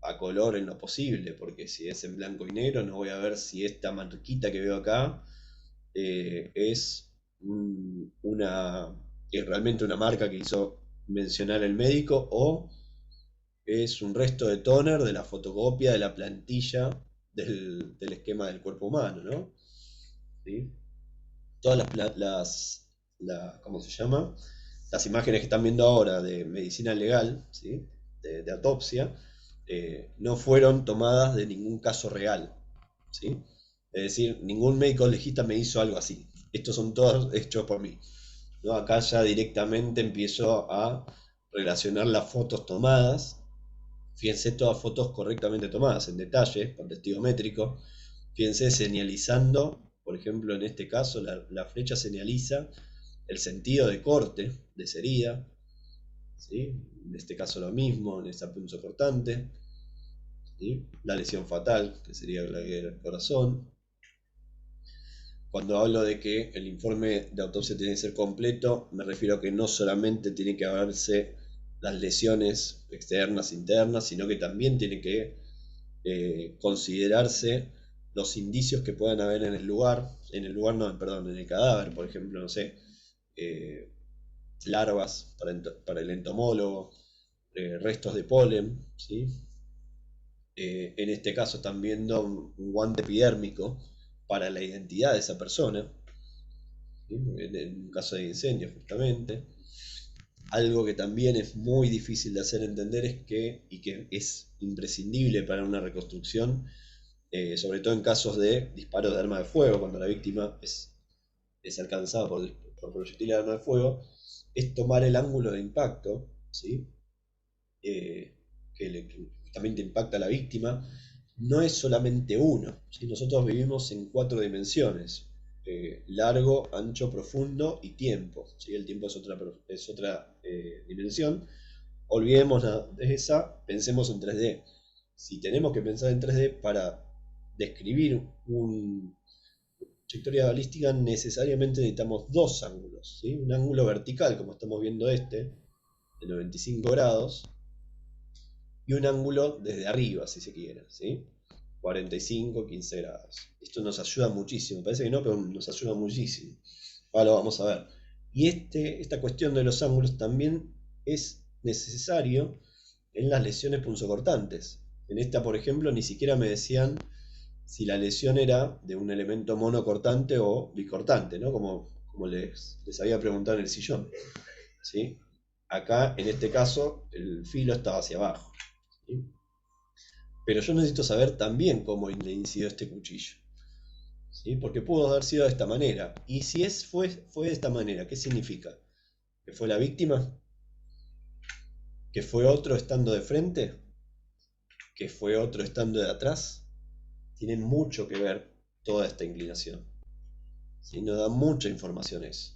A color en lo posible, porque si es en blanco y negro no voy a ver si esta marquita que veo acá es realmente una marca que hizo mencionar el médico o es un resto de tóner de la fotocopia de la plantilla del esquema del cuerpo humano, ¿no? ¿Sí? Todas ¿cómo se llama? Las imágenes que están viendo ahora de medicina legal, ¿sí? de autopsia, no fueron tomadas de ningún caso real, ¿sí? Es decir, ningún médico legista me hizo algo así. Estos son todos hechos por mí, ¿no? Acá ya directamente empiezo a relacionar las fotos tomadas. Fíjense, todas fotos correctamente tomadas, en detalle, con testigo métrico. Fíjense, señalizando, por ejemplo, en este caso, la flecha señaliza el sentido de corte de esa herida, ¿sí? En este caso lo mismo, en esa punzocortante, ¿sí? La lesión fatal, que sería la del corazón. Cuando hablo de que el informe de autopsia tiene que ser completo, me refiero a que no solamente tiene que haberse las lesiones externas, internas, sino que también tiene que considerarse los indicios que puedan haber en el lugar, en el cadáver, por ejemplo, no sé, larvas para el entomólogo, restos de polen, ¿sí? En este caso están viendo un guante epidérmico para la identidad de esa persona, ¿sí? En un caso de incendio justamente. Algo que también es muy difícil de hacer entender y que es imprescindible para una reconstrucción, sobre todo en casos de disparos de arma de fuego, cuando la víctima es alcanzada por proyectil de arma de fuego, es tomar el ángulo de impacto, ¿sí? Que justamente impacta a la víctima, no es solamente uno, ¿sí? Nosotros vivimos en 4 dimensiones. Largo, ancho, profundo y tiempo, ¿sí? El tiempo es otra dimensión. Olvidemos de esa, pensemos en 3D. Si tenemos que pensar en 3D para describir una trayectoria balística, necesariamente necesitamos 2 ángulos, ¿sí? Un ángulo vertical, como estamos viendo de 95 grados, y un ángulo desde arriba, si se quiere, ¿sí? 45, 15 grados. Esto nos ayuda muchísimo, parece que no, pero nos ayuda muchísimo. Ahora lo vamos a ver. Y esta cuestión de los ángulos también es necesario en las lesiones punzocortantes. En esta, por ejemplo, ni siquiera me decían si la lesión era de un elemento monocortante o bicortante, ¿no? Como les había preguntado en el sillón, ¿sí? Acá, en este caso, el filo estaba hacia abajo, ¿sí? Pero yo necesito saber también cómo le incidió este cuchillo, ¿sí? Porque pudo haber sido de esta manera. Y si fue de esta manera, ¿qué significa? ¿Que fue la víctima? que fue otro estando de frente, que fue otro estando de atrás, tiene mucho que ver toda esta inclinación. ¿Sí? Nos da mucha información eso.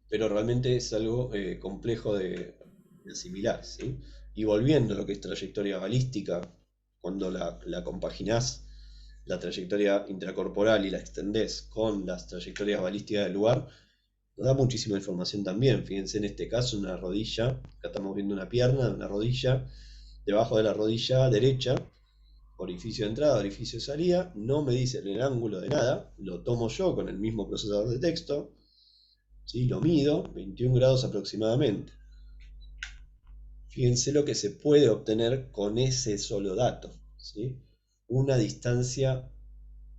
Pero realmente es algo complejo de asimilar, ¿sí? Y volviendo a lo que es trayectoria balística, cuando la compaginás, la trayectoria intracorporal y la extendés con las trayectorias balísticas del lugar, nos da muchísima información también. Fíjense en este caso una rodilla, acá estamos viendo una pierna, una rodilla, debajo de la rodilla derecha, orificio de entrada, orificio de salida, no me dice el ángulo de nada, lo tomo yo con el mismo procesador de texto, ¿sí? Lo mido, 21 grados aproximadamente. Fíjense lo que se puede obtener con ese solo dato, ¿sí? Una distancia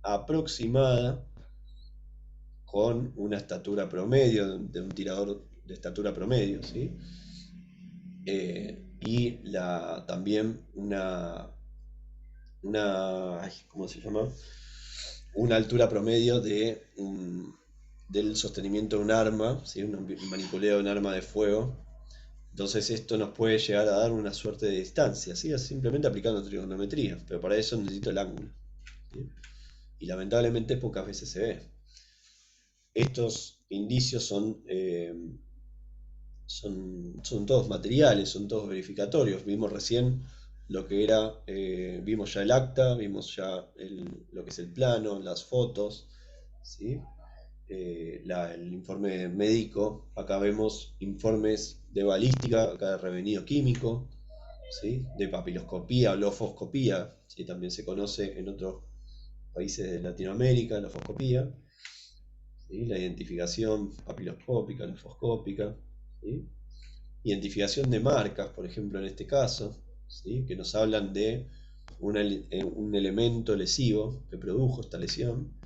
aproximada con una estatura promedio, de un tirador de estatura promedio, ¿sí? Y también ¿cómo se llama? Una altura promedio del sostenimiento de un arma, ¿sí? Un manipuleo de un arma de fuego. Entonces esto nos puede llegar a dar una suerte de distancia, ¿sí? Simplemente aplicando trigonometría, pero para eso necesito el ángulo, ¿sí? Y lamentablemente pocas veces se ve. Estos indicios son todos materiales, son todos verificatorios. Vimos recién lo que era, vimos ya el acta, vimos ya lo que es el plano, las fotos, ¿sí? El informe médico, acá vemos informes de balística, acá de revenido químico, ¿sí? De papiloscopía o lofoscopía, ¿sí? También se conoce en otros países de Latinoamérica, lofoscopía, ¿sí? La identificación papiloscópica, lofoscópica, ¿sí? Identificación de marcas, por ejemplo en este caso, ¿sí? Que nos hablan de un elemento lesivo que produjo esta lesión,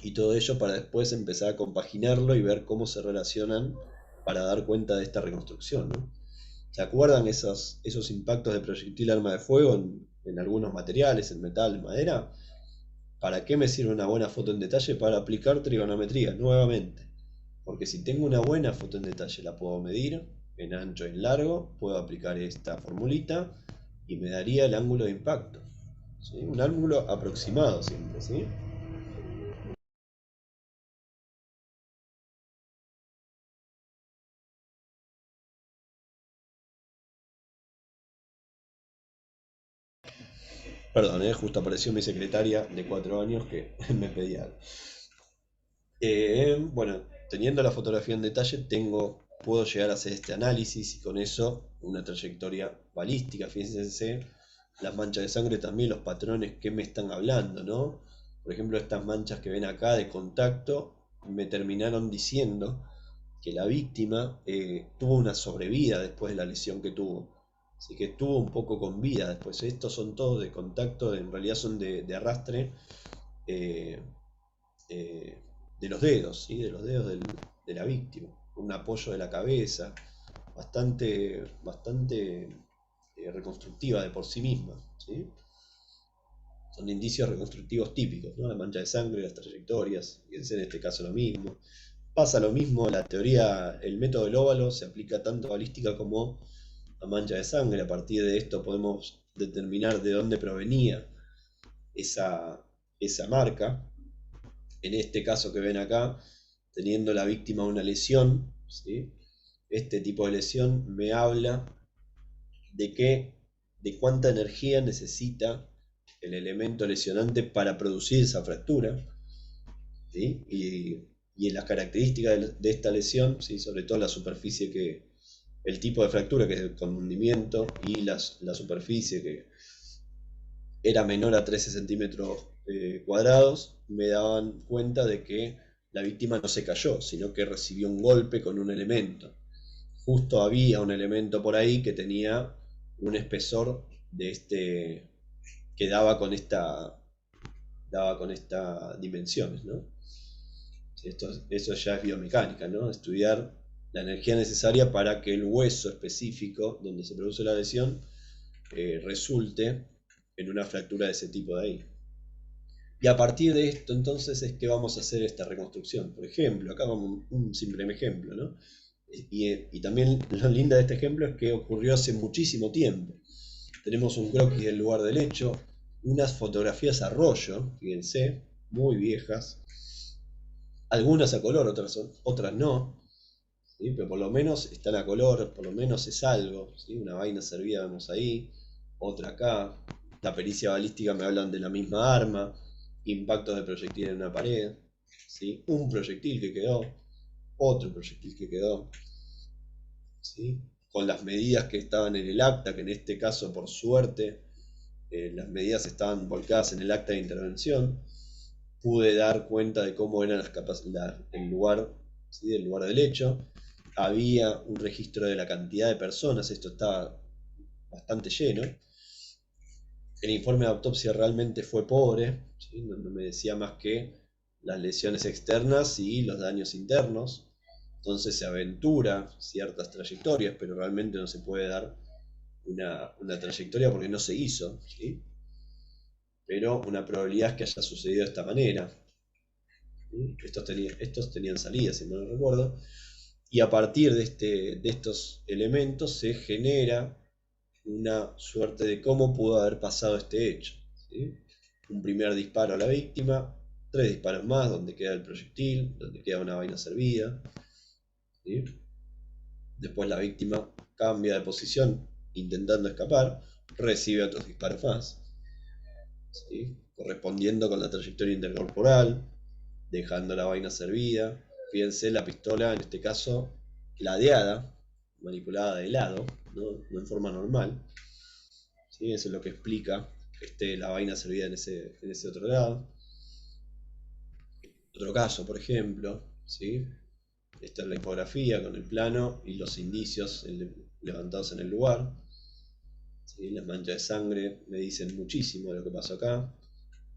y todo ello para después empezar a compaginarlo y ver cómo se relacionan para dar cuenta de esta reconstrucción, ¿no? ¿Se acuerdan esos impactos de proyectil arma de fuego en algunos materiales, en metal, en madera? ¿Para qué me sirve una buena foto en detalle? Para aplicar trigonometría nuevamente. Porque si tengo una buena foto en detalle, la puedo medir en ancho y en largo, puedo aplicar esta formulita y me daría el ángulo de impacto, ¿sí? Un ángulo aproximado siempre, ¿sí? Perdón, justo apareció mi secretaria de 4 años que me pedía algo. Bueno, teniendo la fotografía en detalle, puedo llegar a hacer este análisis y con eso una trayectoria balística. Fíjense, las manchas de sangre también, los patrones que me están hablando, ¿no? Por ejemplo, estas manchas que ven acá de contacto me terminaron diciendo que la víctima tuvo una sobrevida después de la lesión que tuvo. Así que estuvo un poco con vida después. Estos son todos de contacto, en realidad son de arrastre de los dedos, ¿sí? De los dedos de la víctima. Un apoyo de la cabeza, bastante reconstructiva de por sí misma, ¿sí? Son indicios reconstructivos típicos, ¿no? La mancha de sangre, las trayectorias, fíjense en este caso lo mismo. Pasa lo mismo, la teoría, el método del óvalo se aplica tanto a balística como a mancha de sangre. A partir de esto podemos determinar de dónde provenía esa marca. En este caso que ven acá, teniendo la víctima una lesión, ¿sí? Este tipo de lesión me habla de cuánta energía necesita el elemento lesionante para producir esa fractura, ¿sí? Y en las características de esta lesión, ¿sí? Sobre todo la superficie el tipo de fractura, que es el con hundimiento, y la superficie que era menor a 13 centímetros cuadrados, me daban cuenta de que la víctima no se cayó, sino que recibió un golpe con un elemento. Justo había un elemento por ahí que tenía un espesor que daba con estas dimensiones, ¿no? Eso ya es biomecánica, ¿no? Estudiar la energía necesaria para que el hueso específico donde se produce la lesión resulte en una fractura de ese tipo de ahí. Y a partir de esto entonces es que vamos a hacer esta reconstrucción. Por ejemplo, acá vamos un simple ejemplo, ¿no? Y también lo lindo de este ejemplo es que ocurrió hace muchísimo tiempo. Tenemos un croquis del lugar del hecho, unas fotografías a rollo, fíjense, muy viejas, algunas a color, otras no, ¿sí? Pero por lo menos están a color, por lo menos es algo, ¿sí? Una vaina servida vemos ahí, otra acá, la pericia balística me hablan de la misma arma, impactos de proyectil en una pared, ¿sí? Un proyectil que quedó, otro proyectil que quedó, ¿sí? Con las medidas que estaban en el acta, que en este caso por suerte las medidas estaban volcadas en el acta de intervención, pude dar cuenta de cómo eran el lugar, ¿sí? El lugar del hecho. Había un registro de la cantidad de personas, esto estaba bastante lleno. El informe de autopsia realmente fue pobre, ¿sí? No me decía más que las lesiones externas y los daños internos. Entonces se aventura ciertas trayectorias, pero realmente no se puede dar una trayectoria porque no se hizo, ¿sí? Pero una probabilidad es que haya sucedido de esta manera. ¿Sí? Estos tenían salida, si no lo recuerdo. Y a partir de estos elementos se genera una suerte de cómo pudo haber pasado este hecho, ¿sí? Un primer disparo a la víctima, 3 disparos más donde queda el proyectil, donde queda una vaina servida, ¿sí? Después la víctima cambia de posición intentando escapar, recibe otros disparos más, ¿sí? Correspondiendo con la trayectoria intercorporal, dejando la vaina servida. Fíjense la pistola, en este caso, ladeada, manipulada de lado, no en forma normal, ¿sí? Eso es lo que explica que esté la vaina servida en ese otro lado. Otro caso, por ejemplo, ¿sí? Esta es la infografía con el plano y los indicios levantados en el lugar, ¿sí? Las manchas de sangre me dicen muchísimo de lo que pasó acá.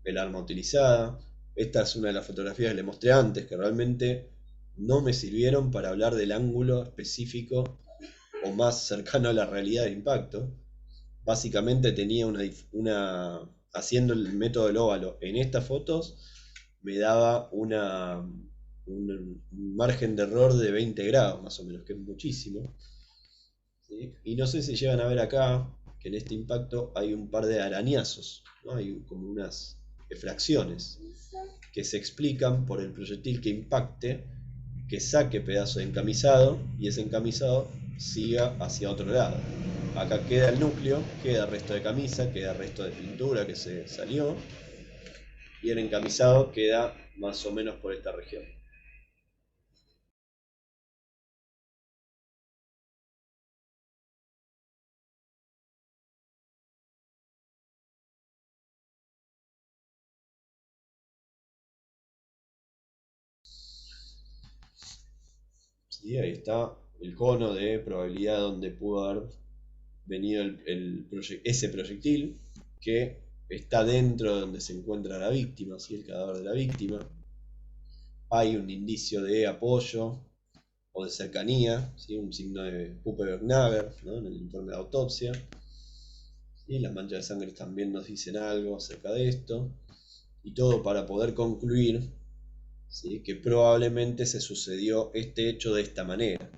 El arma utilizada. Esta es una de las fotografías que les mostré antes, que realmente no me sirvieron para hablar del ángulo específico o más cercano a la realidad del impacto. Básicamente tenía haciendo el método del óvalo en estas fotos, me daba un margen de error de 20 grados más o menos, que es muchísimo, ¿sí? Y no sé si llegan a ver acá que en este impacto hay un par de arañazos, ¿no? Hay como unas efracciones que se explican por el proyectil que impacte, que saque pedazo de encamisado y ese encamisado siga hacia otro lado. Acá queda el núcleo, queda resto de camisa, queda resto de pintura que se salió y el encamisado queda más o menos por esta región. Sí, ahí está el cono de probabilidad donde pudo haber venido ese proyectil, que está dentro de donde se encuentra la víctima, ¿sí? El cadáver de la víctima. Hay un indicio de apoyo o de cercanía, ¿sí? Un signo de Puppe-Bergnager, ¿no? En el informe de autopsia. Y las manchas de sangre también nos dicen algo acerca de esto. Y todo para poder concluir, ¿sí? Que probablemente se sucedió este hecho de esta manera.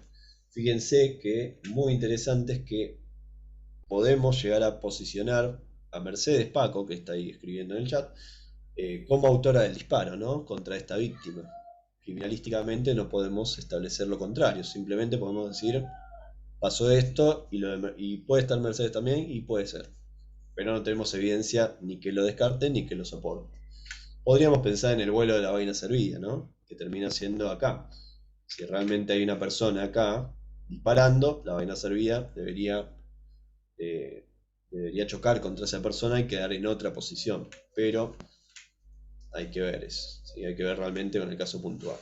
Fíjense que muy interesante es que podemos llegar a posicionar a Mercedes Paco, que está ahí escribiendo en el chat, como autora del disparo, ¿no? Contra esta víctima. Criminalísticamente no podemos establecer lo contrario, simplemente podemos decir, pasó esto y puede estar Mercedes también y puede ser. Pero no tenemos evidencia ni que lo descarte ni que lo soporte. Podríamos pensar en el vuelo de la vaina servida, ¿no? Que termina siendo acá. Si realmente hay una persona acá disparando, la vaina servida debería chocar contra esa persona y quedar en otra posición. Pero hay que ver eso, ¿sí? Hay que ver realmente con el caso puntual.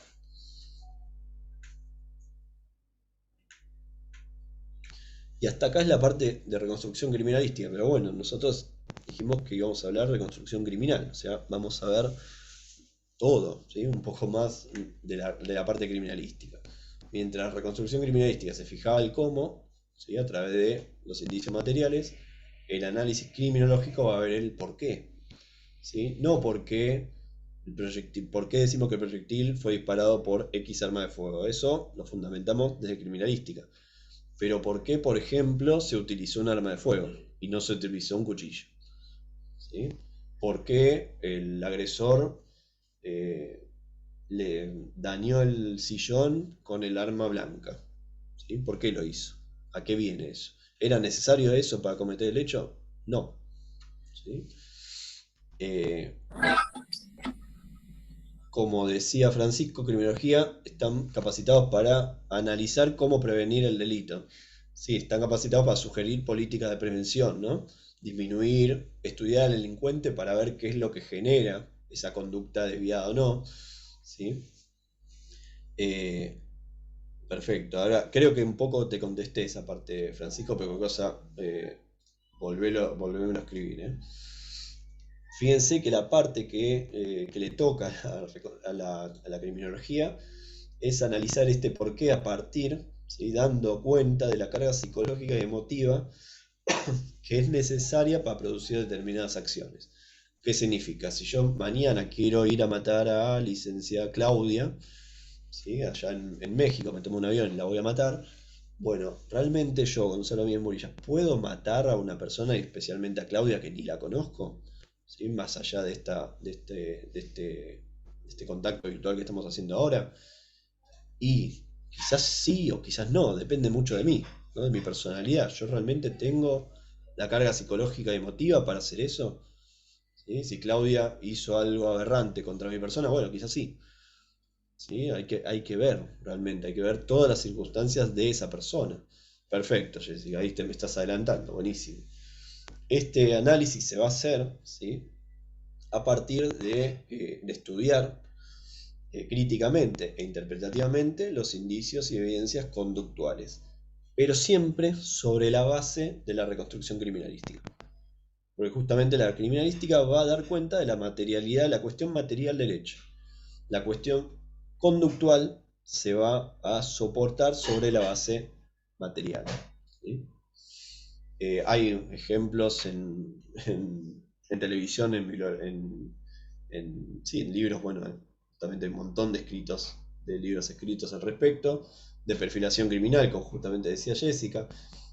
Y hasta acá es la parte de reconstrucción criminalística, pero bueno, nosotros dijimos que íbamos a hablar de reconstrucción criminal, o sea, vamos a ver todo, ¿sí? Un poco más de la parte criminalística. Mientras la reconstrucción criminalística se fijaba el cómo, ¿sí? A través de los indicios materiales, el análisis criminológico va a ver el por qué, ¿sí? No porque El proyectil, ¿por qué decimos que el proyectil fue disparado por X arma de fuego? Eso lo fundamentamos desde criminalística. Pero ¿por qué, por ejemplo, se utilizó un arma de fuego y no se utilizó un cuchillo? ¿Sí? ¿Por qué el agresor le dañó el sillón con el arma blanca? ¿Sí? ¿Por qué lo hizo? ¿A qué viene eso? ¿Era necesario eso para cometer el hecho? No. ¿Sí? Como decía Francisco, criminología están capacitados para analizar cómo prevenir el delito. Sí, están capacitados para sugerir políticas de prevención, ¿no? Disminuir, estudiar al delincuente para ver qué es lo que genera esa conducta desviada o no. ¿Sí? Perfecto. Ahora, creo que un poco te contesté esa parte, Francisco, pero cualquier cosa, volvémelo a escribir, ¿eh? Fíjense que la parte que le toca a la criminología es analizar este porqué a partir, ¿sí? Dando cuenta de la carga psicológica y emotiva que es necesaria para producir determinadas acciones. ¿Qué significa? Si yo mañana quiero ir a matar a licenciada Claudia, ¿sí? Allá en México, me tomo un avión y la voy a matar. Bueno, realmente yo, Gonzalo Bien Murillas, ¿puedo matar a una persona, y especialmente a Claudia, que ni la conozco? ¿Sí? Más allá de este contacto virtual que estamos haciendo ahora. Y quizás sí o quizás no, depende mucho de mí, ¿no? De mi personalidad. ¿Yo realmente tengo la carga psicológica y emotiva para hacer eso? ¿Sí? Si Claudia hizo algo aberrante contra mi persona, bueno, quizás sí. ¿Sí? Hay que ver, realmente, hay que ver todas las circunstancias de esa persona. Perfecto, Jessica, ahí me estás adelantando, buenísimo. Este análisis se va a hacer, ¿sí? A partir de estudiar críticamente e interpretativamente los indicios y evidencias conductuales, pero siempre sobre la base de la reconstrucción criminalística. Porque justamente la criminalística va a dar cuenta de la materialidad, la cuestión material del hecho. La cuestión conductual se va a soportar sobre la base material. ¿Sí? Hay ejemplos en televisión, en libros, bueno, justamente hay un montón de libros escritos al respecto, de perfilación criminal, como justamente decía Jessica.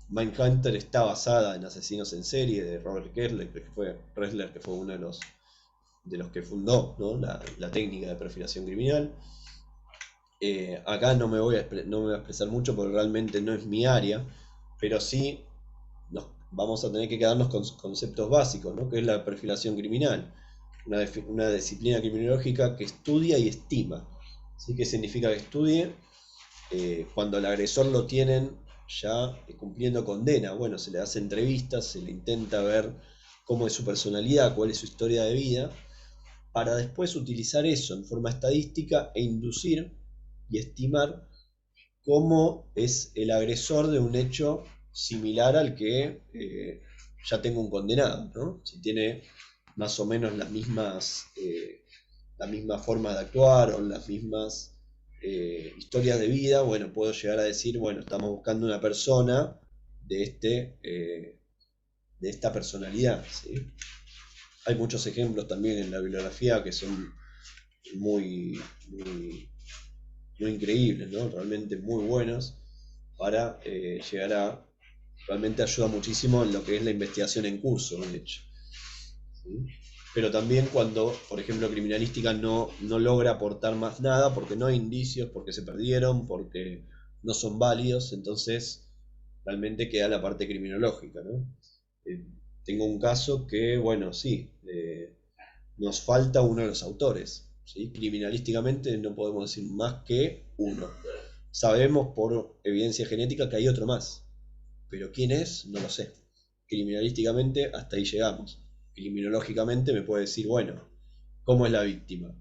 Mindhunter está basada en asesinos en serie de Robert Ressler, que fue uno de los que fundó, ¿no? la técnica de perfilación criminal. Acá no me voy a expresar mucho porque realmente no es mi área, pero sí vamos a tener que quedarnos con conceptos básicos, ¿no? Que es la perfilación criminal, una disciplina criminológica que estudia y estima. ¿Sí? ¿Qué significa que estudie? Cuando al agresor lo tienen ya cumpliendo condena, bueno, se le hace entrevistas, se le intenta ver cómo es su personalidad, cuál es su historia de vida, para después utilizar eso en forma estadística e inducir y estimar cómo es el agresor de un hecho similar al que ya tengo un condenado, ¿no? Si tiene más o menos la misma forma de actuar o las mismas historias de vida, bueno, puedo llegar a decir, bueno, estamos buscando una persona de esta personalidad, ¿sí? Hay muchos ejemplos también en la bibliografía que son muy increíbles, ¿no? Realmente muy buenos para llegar a... Realmente ayuda muchísimo en lo que es la investigación en curso, de hecho. ¿Sí? Pero también cuando, por ejemplo, criminalística no logra aportar más nada porque no hay indicios, porque se perdieron, porque no son válidos, entonces realmente queda la parte criminológica, ¿no? Tengo un caso que, bueno, sí, nos falta uno de los autores, ¿sí? Criminalísticamente no podemos decir más que uno. Sabemos por evidencia genética que hay otro más, pero quién es, no lo sé. Criminalísticamente hasta ahí llegamos. Criminológicamente me puede decir, bueno, ¿cómo es la víctima?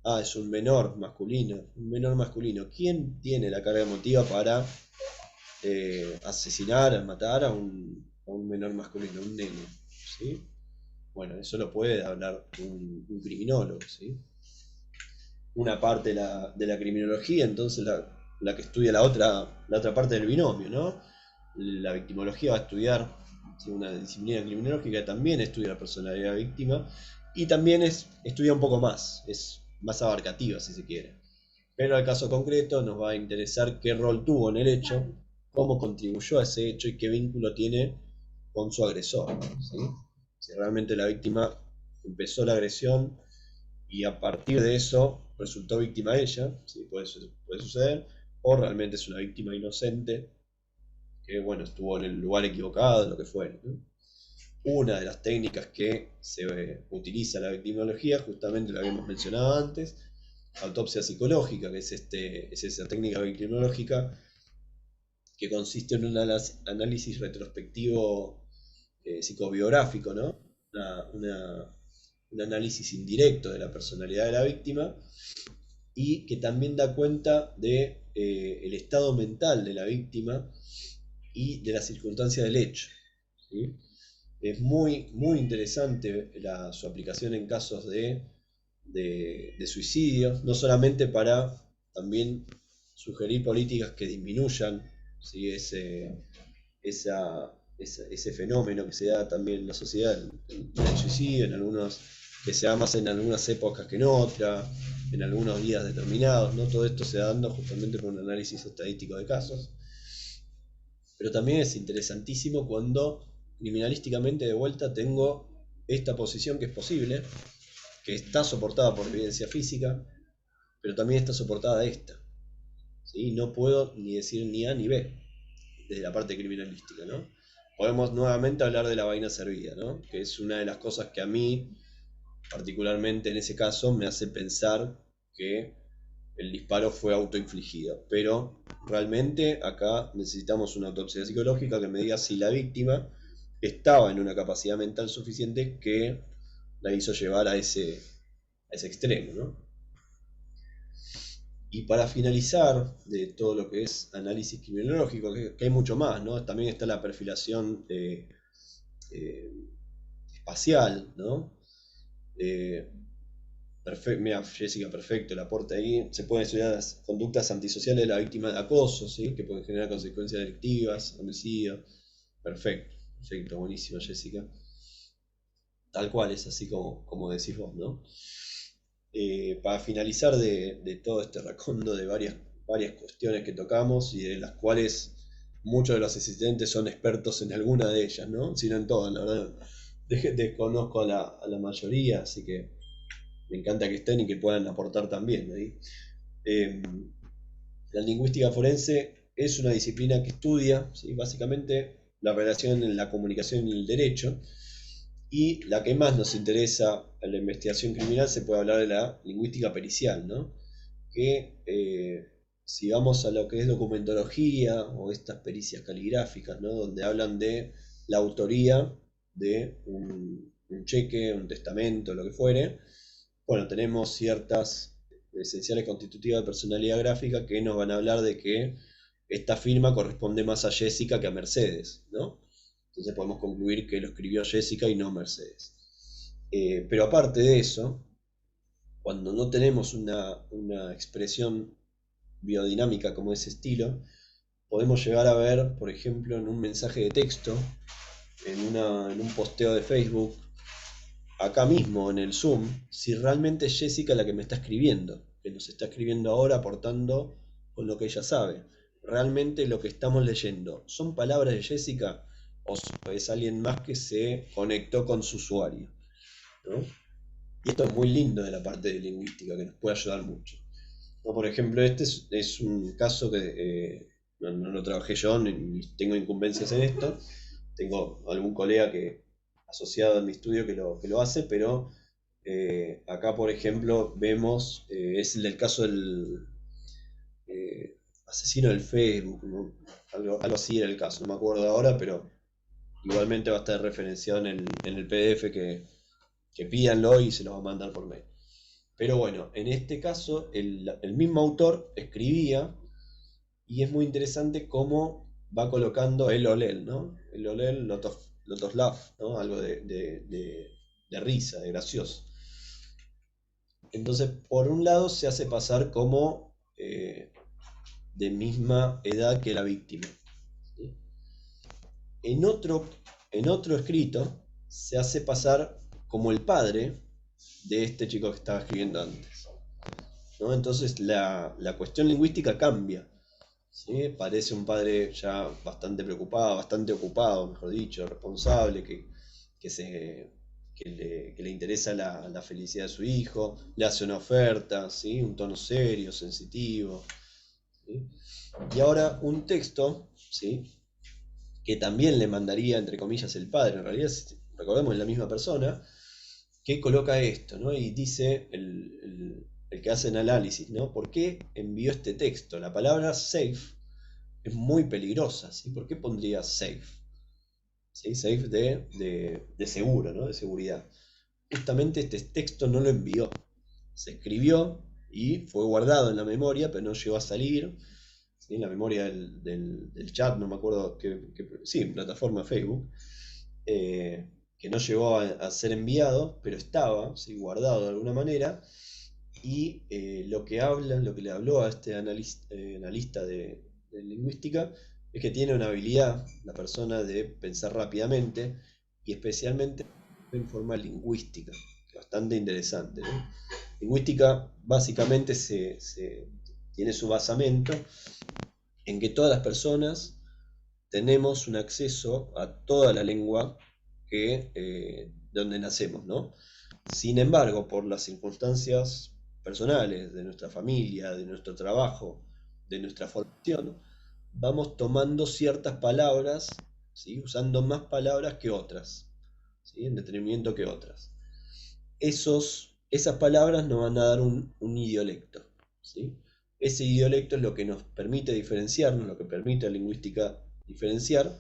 Ah, es un menor masculino. ¿Quién tiene la carga emotiva para asesinar, matar a un menor masculino, un nene? ¿Sí? Bueno, eso lo puede hablar un criminólogo, ¿sí? Una parte de la criminología, entonces la que estudia la otra parte del binomio, ¿no? La victimología va a estudiar, ¿sí? Una disciplina criminológica que también estudia la personalidad víctima Y también estudia un poco más, es más abarcativa si se quiere. Pero al caso concreto nos va a interesar qué rol tuvo en el hecho, cómo contribuyó a ese hecho y qué vínculo tiene con su agresor, ¿sí? Si realmente la víctima empezó la agresión y a partir de eso resultó víctima ella, ¿sí? Puede suceder, o realmente es una víctima inocente que, bueno, estuvo en el lugar equivocado, lo que fuera, ¿no? Una de las técnicas que se utiliza en la victimología, justamente la habíamos mencionado antes, autopsia psicológica, que es esa técnica victimológica que consiste en un análisis retrospectivo psicobiográfico, ¿no? Un análisis indirecto de la personalidad de la víctima y que también da cuenta de el estado mental de la víctima y de las circunstancias del hecho, ¿sí? Es muy, muy interesante su aplicación en casos de suicidio, no solamente para también sugerir políticas que disminuyan, ¿sí? ese fenómeno que se da también en la sociedad, el suicidio, que se da más en algunas épocas que en otras, en algunos días determinados, ¿no? Todo esto se da dando justamente con un análisis estadístico de casos. Pero también es interesantísimo cuando criminalísticamente de vuelta tengo esta posición que es posible, que está soportada por evidencia física, pero también está soportada esta, ¿sí? No puedo ni decir ni A ni B desde la parte criminalística, ¿no? Podemos nuevamente hablar de la vaina servida, ¿no? Que es una de las cosas que a mí, particularmente en ese caso, me hace pensar que el disparo fue autoinfligido. Pero realmente acá necesitamos una autopsia psicológica que me diga si la víctima estaba en una capacidad mental suficiente que la hizo llevar a ese extremo, ¿no? Y para finalizar de todo lo que es análisis criminológico, que hay mucho más, ¿no? También está la perfilación espacial, ¿no? Mira, Jessica, perfecto, el aporte ahí. Se pueden estudiar las conductas antisociales de la víctima de acoso, ¿sí? Que pueden generar consecuencias delictivas, homicidio. Perfecto, buenísimo, Jessica. Tal cual, es así como decís vos, ¿no? Para finalizar de todo este racondo de varias cuestiones que tocamos y de las cuales muchos de los asistentes son expertos en alguna de ellas, ¿no? Si no en todas, la verdad. Desconozco a la mayoría, así que me encanta que estén y que puedan aportar también, ¿sí? La lingüística forense es una disciplina que estudia, ¿sí? Básicamente la relación en la comunicación y el derecho, y la que más nos interesa en la investigación criminal se puede hablar de la lingüística pericial, ¿no? Que si vamos a lo que es documentología o estas pericias caligráficas, ¿no? Donde hablan de la autoría de un cheque, un testamento, lo que fuere, bueno, tenemos ciertas esenciales constitutivas de personalidad gráfica que nos van a hablar de que esta firma corresponde más a Jessica que a Mercedes, ¿no? Entonces podemos concluir que lo escribió Jessica y no Mercedes. Pero aparte de eso, cuando no tenemos una expresión biodinámica como ese estilo, podemos llegar a ver, por ejemplo, en un mensaje de texto, en un posteo de Facebook, acá mismo en el Zoom, si realmente es Jessica la que me está escribiendo, que nos está escribiendo ahora aportando con lo que ella sabe. Realmente lo que estamos leyendo, ¿son palabras de Jessica o es alguien más que se conectó con su usuario, ¿no? Y esto es muy lindo de la parte de lingüística, que nos puede ayudar mucho, ¿no? Por ejemplo, este es un caso que no lo trabajé yo, ni tengo incumbencias en esto. Tengo algún colega asociado a mi estudio que lo hace, pero acá, por ejemplo, vemos, es el del caso del asesino del Facebook, ¿no? Algo así era el caso, no me acuerdo ahora, pero igualmente va a estar referenciado en el PDF que pídanlo y se los va a mandar por mail. Pero bueno, en este caso el mismo autor escribía y es muy interesante cómo va colocando el olel, ¿no? El olel, lotoslav, ¿no? Algo de risa, de gracioso. Entonces, por un lado se hace pasar como de misma edad que la víctima, ¿sí? En otro escrito se hace pasar como el padre de este chico que estaba escribiendo antes, ¿no? Entonces la cuestión lingüística cambia, ¿sí? Parece un padre ya bastante preocupado, bastante ocupado, mejor dicho, responsable, que le interesa la felicidad de su hijo, le hace una oferta, ¿sí? Un tono serio, sensitivo, ¿sí? Y ahora un texto, ¿sí? Que también le mandaría, entre comillas, el padre, en realidad, recordemos, es la misma persona, que coloca esto, ¿no? Y dice el que hace el análisis, ¿no? ¿Por qué envió este texto? La palabra safe es muy peligrosa, ¿sí? ¿Por qué pondría safe? ¿Sí? Safe de seguro, ¿no? De seguridad. Justamente este texto no lo envió. Se escribió y fue guardado en la memoria, pero no llegó a salir, ¿sí? En la memoria del chat, no me acuerdo sí, en plataforma Facebook, que no llegó a ser enviado, pero estaba, ¿sí? Guardado de alguna manera, y lo que le habló a este analista de lingüística, es que tiene una habilidad, la persona, de pensar rápidamente, y especialmente en forma lingüística, bastante interesante, ¿no? Lingüística básicamente tiene su basamento en que todas las personas tenemos un acceso a toda la lengua donde nacemos, ¿no? Sin embargo, por las circunstancias personales de nuestra familia, de nuestro trabajo, de nuestra formación, vamos tomando ciertas palabras, ¿sí? Usando más palabras que otras, ¿sí? En detrimento que otras. Esas palabras nos van a dar un idiolecto, ¿sí? Ese idiolecto es lo que nos permite diferenciarnos, lo que permite a la lingüística diferenciar,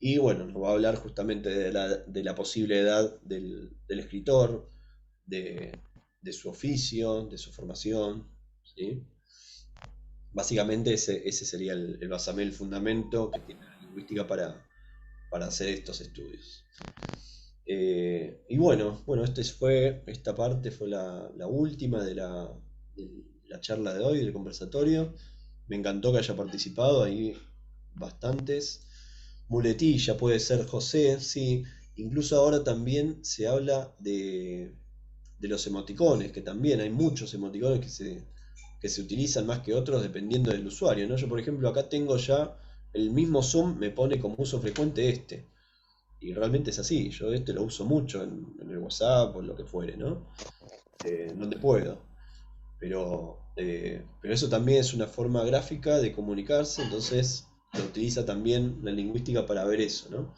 y bueno, nos va a hablar justamente de la posible edad del escritor, de su oficio, de su formación, ¿sí? Básicamente ese sería el basamento, el fundamento que tiene la lingüística para hacer estos estudios. Y bueno, esta parte fue la última de la charla de hoy, del conversatorio. Me encantó que haya participado, ahí bastantes. Muletilla, puede ser José, sí. Incluso ahora también se habla de los emoticones, que también hay muchos emoticones que se utilizan más que otros dependiendo del usuario, ¿no? Yo, por ejemplo, acá tengo ya el mismo Zoom, me pone como uso frecuente este. Y realmente es así, yo lo uso mucho en el WhatsApp o lo que fuere, ¿no? Donde puedo. Pero eso también es una forma gráfica de comunicarse, entonces se utiliza también la lingüística para ver eso, ¿no?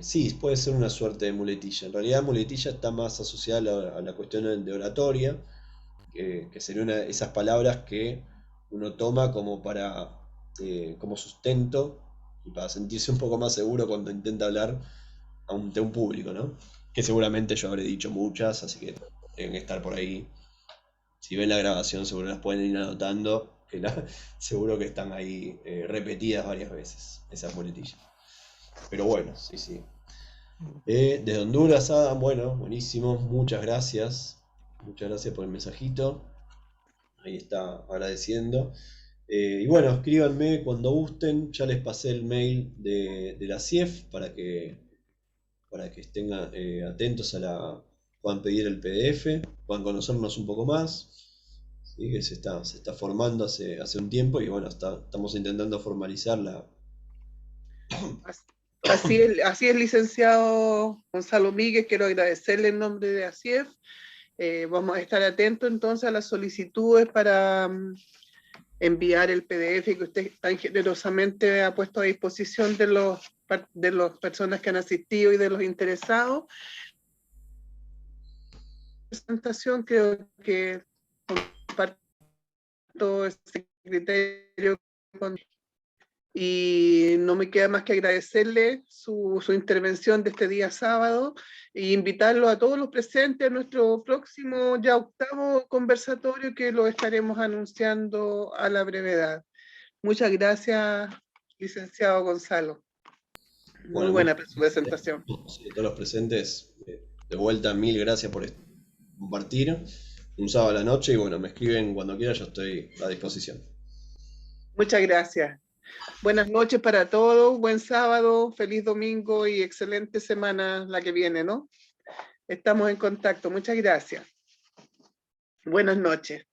Sí, puede ser una suerte de muletilla. En realidad muletilla está más asociada a la cuestión de oratoria, que serían esas palabras que uno toma como sustento y para sentirse un poco más seguro cuando intenta hablar ante un público, ¿no? Que seguramente yo habré dicho muchas, así que deben estar por ahí. Si ven la grabación seguro las pueden ir anotando, seguro que están ahí repetidas varias veces, esas muletillas. Pero bueno, sí. Desde Honduras, Adam, bueno, buenísimo, muchas gracias. Muchas gracias por el mensajito. Ahí está agradeciendo. Y bueno, escríbanme cuando gusten. Ya les pasé el mail de la CIEF para que estén atentos puedan pedir el PDF, puedan conocernos un poco más. ¿Sí? Que se está formando hace un tiempo y bueno, estamos intentando formalizarla. Así es, licenciado Gonzalo Míguez, quiero agradecerle en nombre de ASIEF. Vamos a estar atentos entonces a las solicitudes para enviar el PDF que usted tan generosamente ha puesto a disposición de las personas que han asistido y de los interesados. Presentación, creo que comparto ese criterio y no me queda más que agradecerle su intervención de este día sábado e invitarlo a todos los presentes a nuestro próximo, ya 8º conversatorio, que lo estaremos anunciando a la brevedad. Muchas gracias, licenciado Gonzalo. Muy buena presentación. Sí, todos los presentes, de vuelta, mil gracias por compartir un sábado a la noche y bueno, me escriben cuando quieran, yo estoy a disposición. Muchas gracias. Buenas noches para todos, buen sábado, feliz domingo y excelente semana la que viene, ¿no? Estamos en contacto. Muchas gracias. Buenas noches.